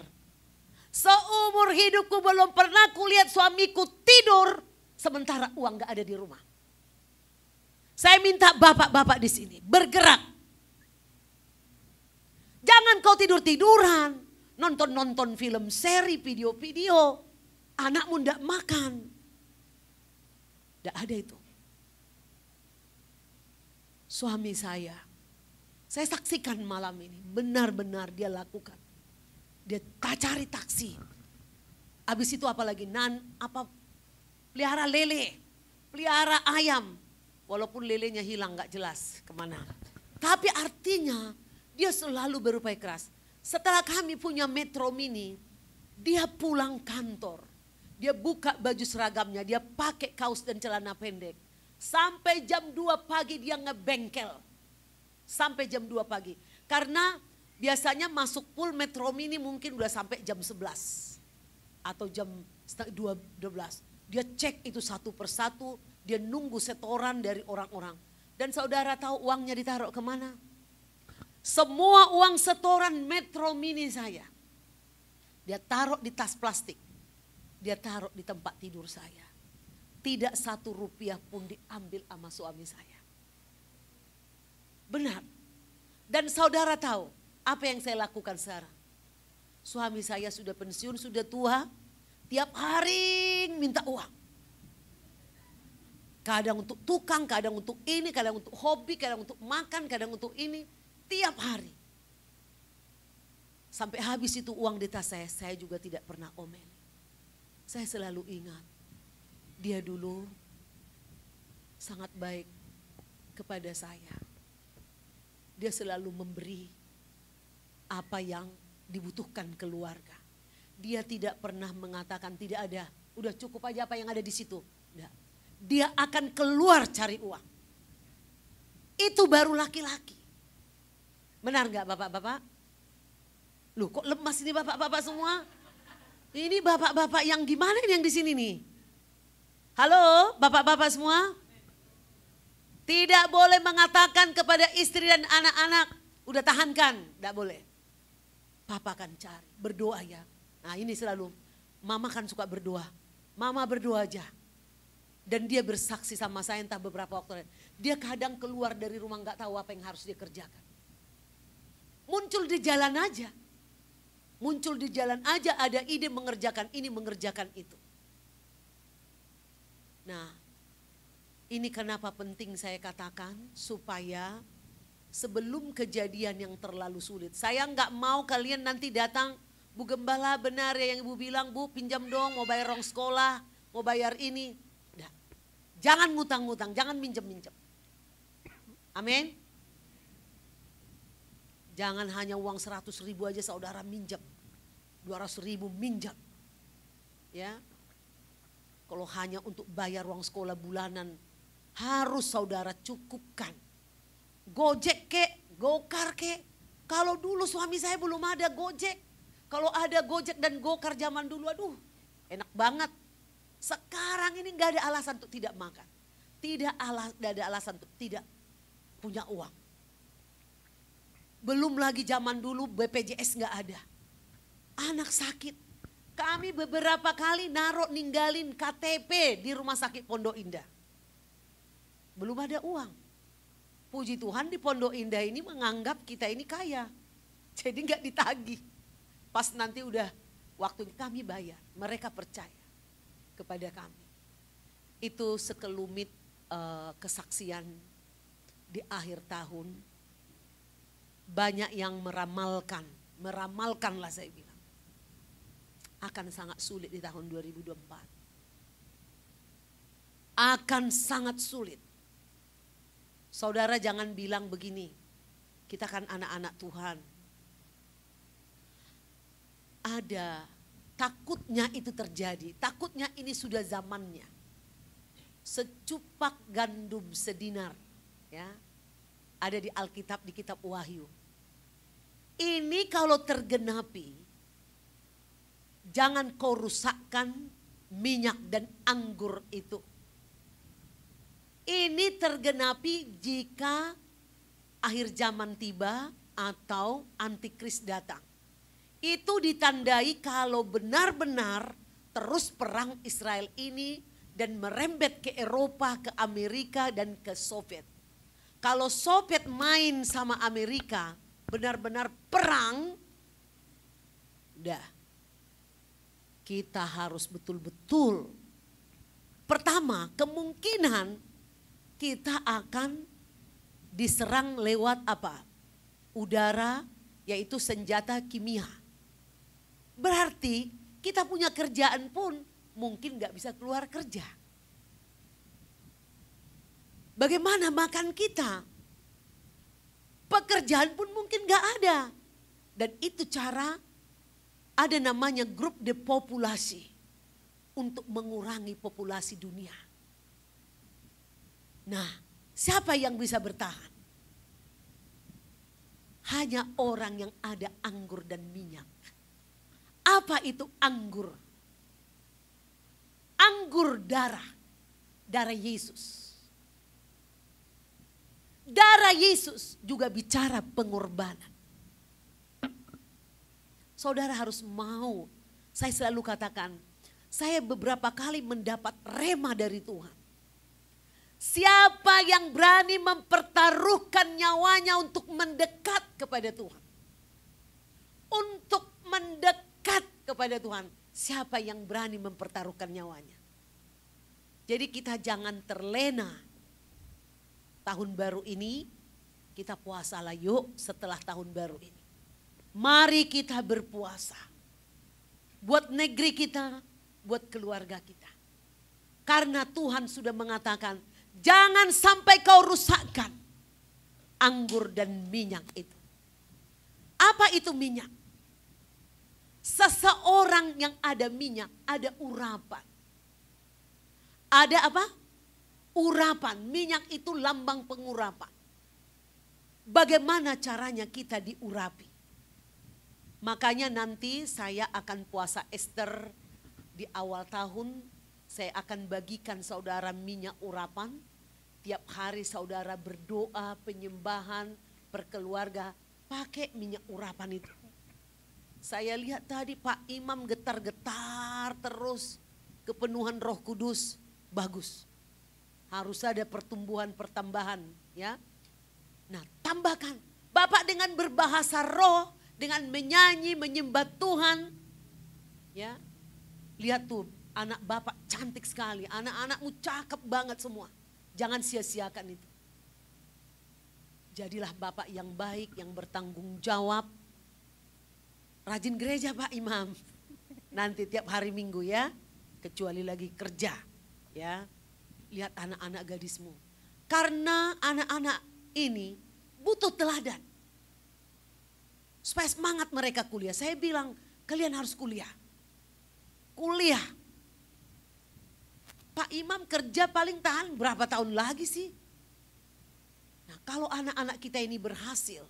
Seumur hidupku belum pernah kulihat suamiku tidur sementara uang gak ada di rumah. Saya minta bapak-bapak di sini bergerak. Jangan kau tidur-tiduran, nonton-nonton film seri, video-video. Anakmu ndak makan. Ndak ada itu. Suami saya saksikan malam ini, benar-benar dia lakukan. Dia cari taksi. Habis itu apalagi pelihara lele, pelihara ayam. Walaupun lelenya hilang gak jelas kemana. Tapi artinya dia selalu berupaya keras. Setelah kami punya Metro Mini, dia pulang kantor. Dia buka baju seragamnya, dia pakai kaos dan celana pendek. Sampai jam 2 pagi dia ngebengkel. Sampai jam 2 pagi. Karena biasanya masuk pool Metro Mini mungkin udah sampai jam 11. Atau jam 12. Dia cek itu satu persatu. Dia nunggu setoran dari orang-orang. Dan saudara tahu uangnya ditaruh kemana? Semua uang setoran Metro Mini saya. Dia taruh di tas plastik. Dia taruh di tempat tidur saya. Tidak 1 rupiah pun diambil sama suami saya. Benar. Dan saudara tahu apa yang saya lakukan sekarang. Suami saya sudah pensiun, sudah tua. Tiap hari minta uang. Kadang untuk tukang, kadang untuk ini, kadang untuk hobi, kadang untuk makan, kadang untuk ini. Tiap hari. Sampai habis itu uang di tas saya juga tidak pernah omel. Saya selalu ingat. Dia dulu sangat baik kepada saya. Dia selalu memberi apa yang dibutuhkan keluarga. Dia tidak pernah mengatakan tidak ada, udah cukup aja apa yang ada di situ. Enggak. Dia akan keluar cari uang. Itu baru laki-laki. Benar enggak bapak-bapak? Loh kok lemas ini bapak-bapak semua? Ini bapak-bapak yang gimana ini yang di sini nih? Halo bapak-bapak semua. Tidak boleh mengatakan kepada istri dan anak-anak, udah tahankan, tidak boleh. Papa akan cari, berdoa ya. Nah ini selalu, mama kan suka berdoa. Mama berdoa aja. Dan dia bersaksi sama saya entah beberapa waktu lalu. Dia kadang keluar dari rumah gak tahu apa yang harus dia kerjakan. Muncul di jalan aja. Muncul di jalan aja ada ide mengerjakan ini, mengerjakan itu. Nah, Ini kenapa penting saya katakan, supaya sebelum kejadian yang terlalu sulit. Saya nggak mau kalian nanti datang, Bu Gembala benar ya yang Ibu bilang, Bu pinjam dong mau bayar rong sekolah, mau bayar ini. Nggak. Jangan ngutang-ngutang, jangan minjem-minjem. Amin. Jangan hanya uang 100.000 aja saudara minjem. 200.000 minjem. Ya. Kalau hanya untuk bayar uang sekolah bulanan, harus saudara cukupkan. Gojek kek, Gokar kek. Kalau dulu suami saya belum ada Gojek. Kalau ada Gojek dan Gokar zaman dulu, aduh enak banget. Sekarang ini gak ada alasan untuk tidak makan. Gak ada alasan untuk tidak punya uang. Belum lagi zaman dulu BPJS gak ada. Anak sakit. Kami beberapa kali ninggalin KTP di rumah sakit Pondok Indah. Belum ada uang. Puji Tuhan di Pondok Indah ini menganggap kita ini kaya. Jadi gak ditagih. Pas nanti udah waktunya kami bayar. Mereka percaya kepada kami. Itu sekelumit kesaksian di akhir tahun. Banyak yang meramalkanlah saya bilang. Akan sangat sulit di tahun 2024. Akan sangat sulit. Saudara jangan bilang begini, kita kan anak-anak Tuhan. Ada, takutnya itu terjadi, takutnya ini sudah zamannya. Secupak gandum sedinar, ya, ada di Alkitab, di kitab Wahyu. Ini kalau tergenapi, jangan kau rusakkan minyak dan anggur itu. Ini tergenapi jika akhir zaman tiba atau antikris datang. Itu ditandai kalau benar-benar terus perang Israel ini dan merembet ke Eropa, ke Amerika dan ke Soviet. Kalau Soviet main sama Amerika, benar-benar perang, udah. Kita harus betul-betul. Pertama, kemungkinan kita akan diserang lewat apa? Udara, yaitu senjata kimia. Berarti kita punya kerjaan pun mungkin gak bisa keluar kerja. Bagaimana makan kita? Pekerjaan pun mungkin gak ada. Dan itu cara, ada namanya grup depopulasi untuk mengurangi populasi dunia. Nah, siapa yang bisa bertahan? Hanya orang yang ada anggur dan minyak. Apa itu anggur? Anggur darah. Darah Yesus. Darah Yesus juga bicara pengorbanan. Saudara harus mau. Saya selalu katakan, saya beberapa kali mendapat rema dari Tuhan. Siapa yang berani mempertaruhkan nyawanya untuk mendekat kepada Tuhan? Untuk mendekat kepada Tuhan. Siapa yang berani mempertaruhkan nyawanya? Jadi kita jangan terlena. Tahun baru ini kita puasalah yuk setelah tahun baru ini. Mari kita berpuasa. Buat negeri kita, buat keluarga kita. Karena Tuhan sudah mengatakan, jangan sampai kau rusakkan anggur dan minyak itu. Apa itu minyak? Seseorang yang ada minyak, ada urapan. Ada apa? Urapan. Minyak itu lambang pengurapan. Bagaimana caranya kita diurapi? Makanya nanti saya akan puasa Ester di awal tahun. Saya akan bagikan saudara minyak urapan. Tiap hari saudara berdoa, penyembahan, berkeluarga. Pakai minyak urapan itu. Saya lihat tadi Pak Imam getar-getar terus. Kepenuhan Roh Kudus. Bagus. Harus ada pertambahan ya. Nah tambahkan. Bapak dengan berbahasa roh. Dengan menyanyi, menyembah Tuhan. Ya. Lihat tuh. Anak bapak cantik sekali, anak-anakmu cakep banget semua. Jangan sia-siakan itu. Jadilah bapak yang baik, yang bertanggung jawab. Rajin gereja Pak Imam. Nanti tiap hari Minggu ya, kecuali lagi kerja. Ya, lihat anak-anak gadismu. Karena anak-anak ini butuh teladan. Supaya semangat mereka kuliah. Saya bilang, kalian harus kuliah. Kuliah. Pak Imam kerja paling tahan berapa tahun lagi sih? Nah, kalau anak-anak kita ini berhasil,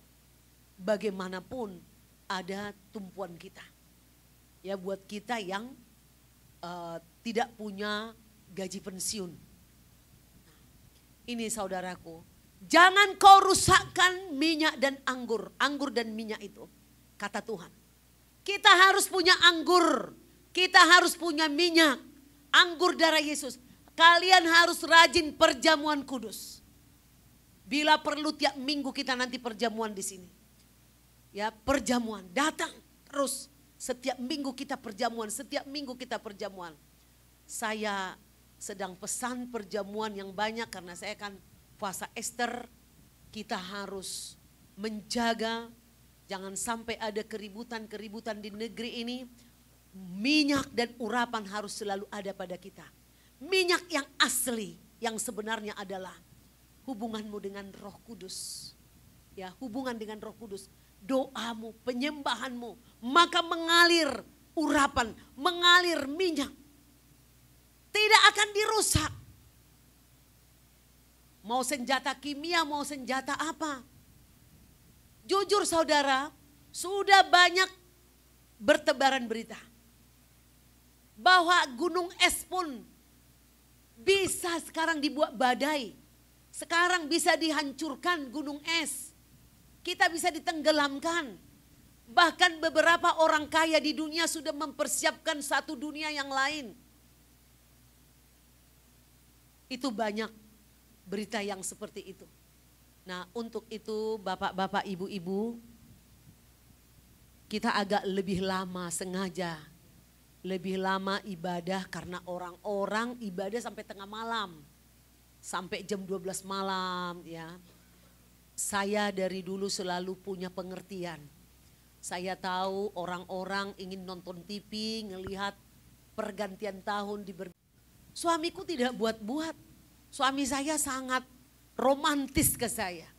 bagaimanapun ada tumpuan kita. Ya, buat kita yang tidak punya gaji pensiun. Nah, ini saudaraku, jangan kau rusakkan minyak dan anggur dan minyak itu, kata Tuhan. Kita harus punya anggur, kita harus punya minyak, anggur darah Yesus. Kalian harus rajin perjamuan kudus. Bila perlu tiap minggu kita nanti perjamuan di sini. Ya, perjamuan, datang terus. Setiap minggu kita perjamuan, setiap minggu kita perjamuan. Saya sedang pesan perjamuan yang banyak karena saya kan puasa Ester. Kita harus menjaga, jangan sampai ada keributan-keributan di negeri ini. Minyak dan urapan harus selalu ada pada kita. Minyak yang asli, yang sebenarnya adalah hubunganmu dengan Roh Kudus. Ya, hubungan dengan Roh Kudus. Doamu, penyembahanmu, maka mengalir urapan, mengalir minyak. Tidak akan dirusak. Mau senjata kimia, mau senjata apa. Jujur saudara, sudah banyak bertebaran berita. Bahwa gunung es pun bisa sekarang dibuat badai. Sekarang bisa dihancurkan gunung es. Kita bisa ditenggelamkan. Bahkan beberapa orang kaya di dunia sudah mempersiapkan satu dunia yang lain. Itu banyak berita yang seperti itu. Nah, untuk itu bapak-bapak, ibu-ibu, kita agak lebih lama sengaja. Lebih lama ibadah karena orang-orang ibadah sampai tengah malam. Sampai jam 12 malam ya. Saya dari dulu selalu punya pengertian. Saya tahu orang-orang ingin nonton TV, ngelihat pergantian tahun di Suamiku tidak buat-buat. Suami saya sangat romantis ke saya.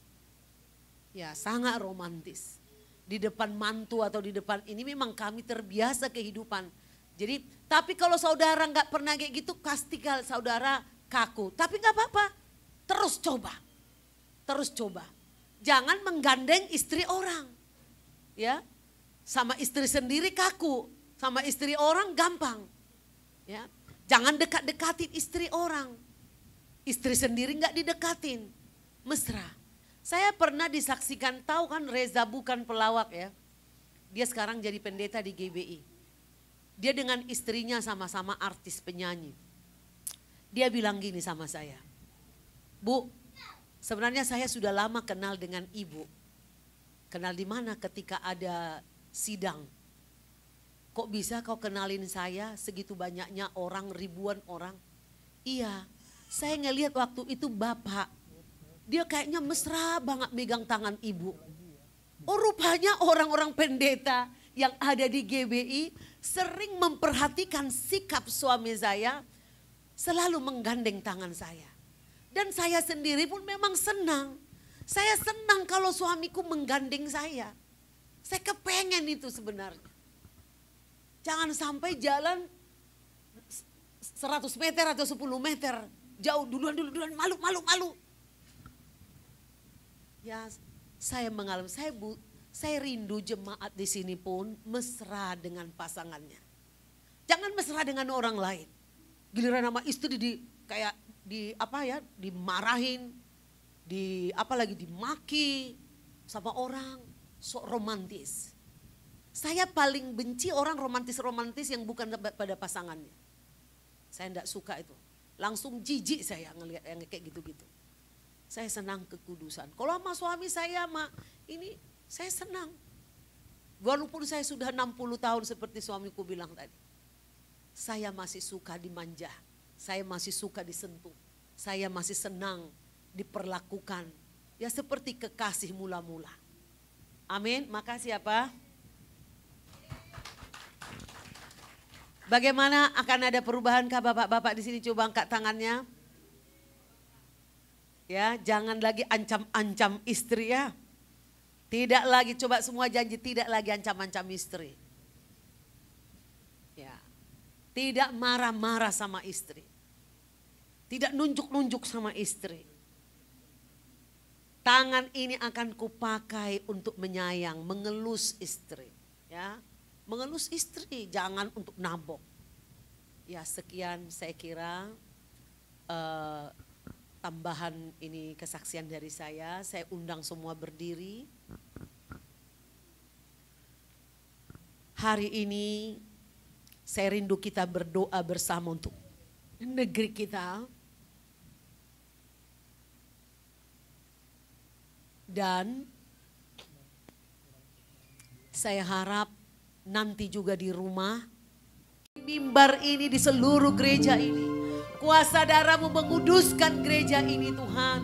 Ya, sangat romantis. Di depan mantu atau di depan ini memang kami terbiasa kehidupan. Jadi, tapi kalau saudara nggak pernah kayak gitu, pasti saudara kaku. Tapi nggak apa-apa, terus coba. Terus coba. Jangan menggandeng istri orang. Ya, sama istri sendiri kaku, sama istri orang gampang. Ya, jangan dekat-dekatin istri orang. Istri sendiri nggak didekatin, mesra. Saya pernah disaksikan, tahu kan Reza bukan pelawak ya. Dia sekarang jadi pendeta di GBI. Dia dengan istrinya sama-sama artis penyanyi. Dia bilang gini sama saya, Bu, sebenarnya saya sudah lama kenal dengan ibu. Kenal di mana? Ketika ada sidang. Kok bisa kau kenalin saya segitu banyaknya orang, ribuan orang? Iya, saya ngelihat waktu itu bapak. Dia kayaknya mesra banget megang tangan ibu. Oh rupanya orang-orang pendeta yang ada di GBI sering memperhatikan sikap suami saya, selalu menggandeng tangan saya. Dan saya sendiri pun memang senang. Saya senang kalau suamiku menggandeng saya. Saya kepengen itu sebenarnya. Jangan sampai jalan 100 meter atau 10 meter. Jauh duluan, malu. Ya saya mengalami, saya rindu jemaat di sini pun mesra dengan pasangannya. Jangan mesra dengan orang lain. Giliran sama istri dimarahin, apalagi dimaki sama orang, sok romantis. Saya paling benci orang romantis-romantis yang bukan pada pasangannya. Saya enggak suka itu. Langsung jijik saya ngelihat yang kayak gitu-gitu. Saya senang kekudusan. Kalau sama suami saya ini saya senang. Walaupun saya sudah 60 tahun seperti suamiku bilang tadi. Saya masih suka dimanja. Saya masih suka disentuh. saya masih senang diperlakukan ya seperti kekasih mula-mula. Amin. Makasih ya Pak. Bagaimana akan ada perubahan kah bapak-bapak di sini? Coba angkat tangannya. Ya, jangan lagi ancam-ancam istri ya. Tidak lagi, coba semua janji tidak lagi ancam-ancam istri. Ya. Tidak marah-marah sama istri. Tidak nunjuk-nunjuk sama istri. Tangan ini akan kupakai untuk menyayang, mengelus istri. Ya, mengelus istri, jangan untuk nabok. Ya, sekian saya kira tambahan ini kesaksian dari saya. Saya undang semua berdiri. Hari ini saya rindu kita berdoa bersama untuk negeri kita. Dan saya harap nanti juga di rumah, mimbar ini di seluruh gereja ini, kuasa darah-Mu menguduskan gereja ini Tuhan.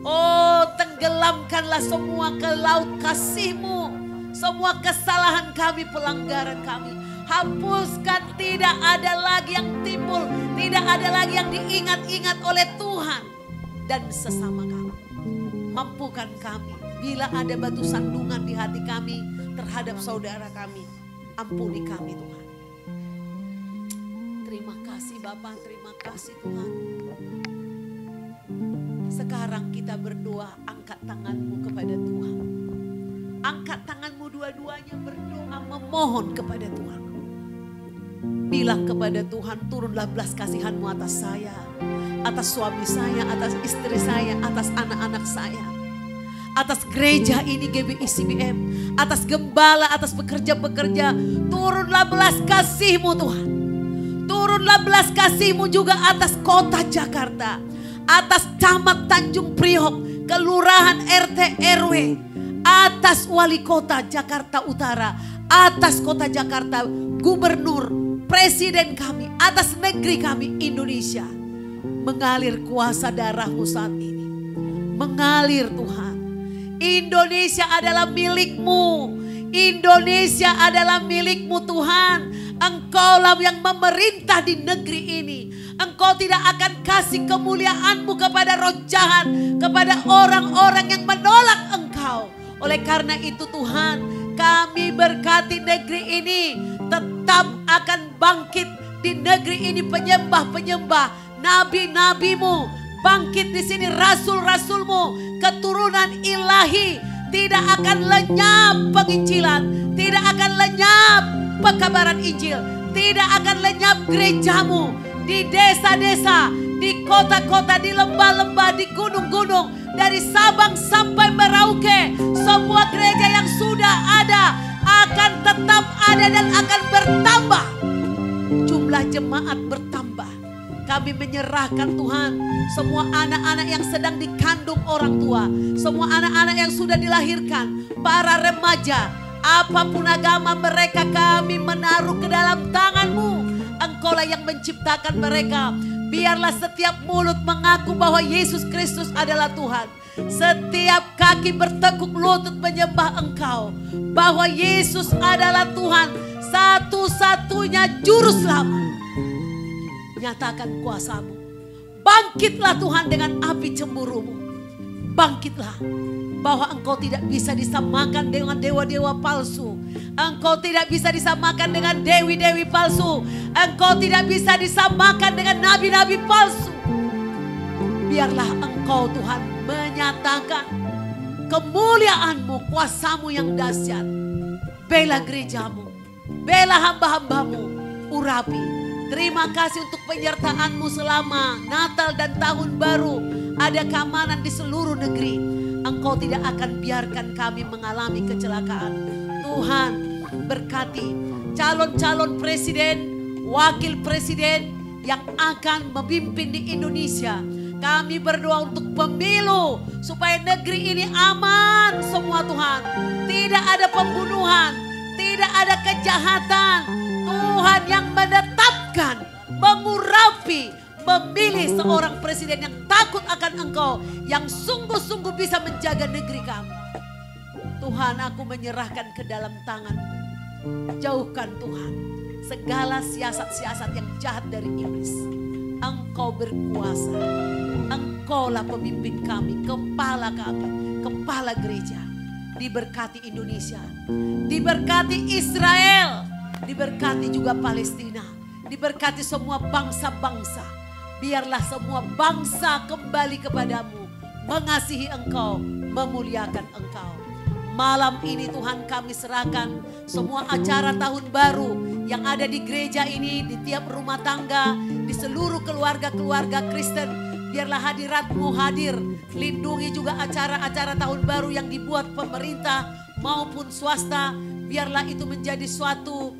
Oh, tenggelamkanlah semua ke laut kasih-Mu, semua kesalahan kami, pelanggaran kami. Hapuskan, tidak ada lagi yang timbul, tidak ada lagi yang diingat-ingat oleh Tuhan dan sesama kami. Mampukan kami, bila ada batu sandungan di hati kami terhadap saudara kami, ampuni kami Tuhan. Terima kasih Bapak, terima kasih Tuhan. Sekarang kita berdoa, angkat tanganmu kepada Tuhan. Angkat tanganmu dua-duanya, berdoa memohon kepada Tuhan. Bilang kepada Tuhan, turunlah belas kasihan-Mu atas saya, atas suami saya, atas istri saya, atas anak-anak saya, atas gereja ini GBI-CBM, atas gembala, atas pekerja-pekerja. Turunlah belas kasih-Mu Tuhan. Turunlah belas kasih-Mu juga atas kota Jakarta, atas camat Tanjung Priok, kelurahan RT RW, atas wali kota Jakarta Utara, atas kota Jakarta, gubernur, presiden kami, atas negeri kami Indonesia. Mengalir kuasa darah-Mu saat ini. Mengalir Tuhan. Indonesia adalah milik-Mu. Indonesia adalah milik-Mu Tuhan. Engkaulah yang memerintah di negeri ini. Engkau tidak akan kasih kemuliaan-Mu kepada roh jahat, kepada orang-orang yang menolak Engkau. Oleh karena itu Tuhan, kami berkati negeri ini tetap akan bangkit di negeri ini penyembah-penyembah, nabi-nabi-Mu, bangkit di sini rasul-rasul-Mu, keturunan ilahi. Tidak akan lenyap penginjilan, tidak akan lenyap pekabaran Injil, tidak akan lenyap gereja-Mu di desa-desa, di kota-kota, di lembah-lembah, di gunung-gunung, dari Sabang sampai Merauke. Semua gereja yang sudah ada akan tetap ada dan akan bertambah. Jumlah jemaat bertambah. Kami menyerahkan Tuhan semua anak-anak yang sedang dikandung orang tua, semua anak-anak yang sudah dilahirkan, para remaja, apapun agama mereka, kami menaruh ke dalam tangan-Mu. Engkaulah yang menciptakan mereka. Biarlah setiap mulut mengaku bahwa Yesus Kristus adalah Tuhan. Setiap kaki bertekuk lutut menyembah Engkau, bahwa Yesus adalah Tuhan, satu-satunya juru selamat. Nyatakan kuasa-Mu. Bangkitlah Tuhan dengan api cemburu-Mu. Bangkitlah. Bahwa Engkau tidak bisa disamakan dengan dewa-dewa palsu. Engkau tidak bisa disamakan dengan dewi-dewi palsu. Engkau tidak bisa disamakan dengan nabi-nabi palsu. Biarlah Engkau Tuhan menyatakan kemuliaan-Mu, kuasa-Mu yang dahsyat. Bela gereja-Mu, bela hamba-hamba-Mu, urapi. Terima kasih untuk penyertaan-Mu selama Natal dan Tahun Baru. Ada keamanan di seluruh negeri. Engkau tidak akan biarkan kami mengalami kecelakaan. Tuhan berkati calon-calon presiden, wakil presiden yang akan memimpin di Indonesia. Kami berdoa untuk pemilu supaya negeri ini aman semua Tuhan. Tidak ada pembunuhan, tidak ada kejahatan. Tuhan yang menetapkan, mengurapi, memilih seorang presiden yang takut akan Engkau, yang sungguh-sungguh bisa menjaga negeri kami. Tuhan, aku menyerahkan ke dalam tangan-Mu. Jauhkan Tuhan segala siasat-siasat yang jahat dari iblis. Engkau berkuasa. Engkaulah pemimpin kami, kepala gereja. Diberkati Indonesia, diberkati Israel, diberkati juga Palestina, diberkati semua bangsa-bangsa. Biarlah semua bangsa kembali kepadamu, mengasihi Engkau, memuliakan Engkau. Malam ini Tuhan kami serahkan semua acara tahun baru yang ada di gereja ini, di tiap rumah tangga, di seluruh keluarga-keluarga Kristen. Biarlah hadirat-Mu hadir, lindungi juga acara-acara tahun baru yang dibuat pemerintah maupun swasta. Biarlah itu menjadi suatu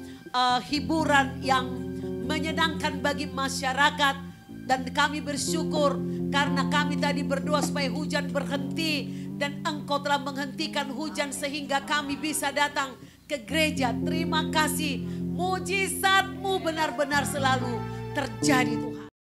hiburan yang menyenangkan bagi masyarakat. Dan kami bersyukur karena kami tadi berdoa supaya hujan berhenti. Dan Engkau telah menghentikan hujan sehingga kami bisa datang ke gereja. Terima kasih, mujizat-Mu benar-benar selalu terjadi Tuhan.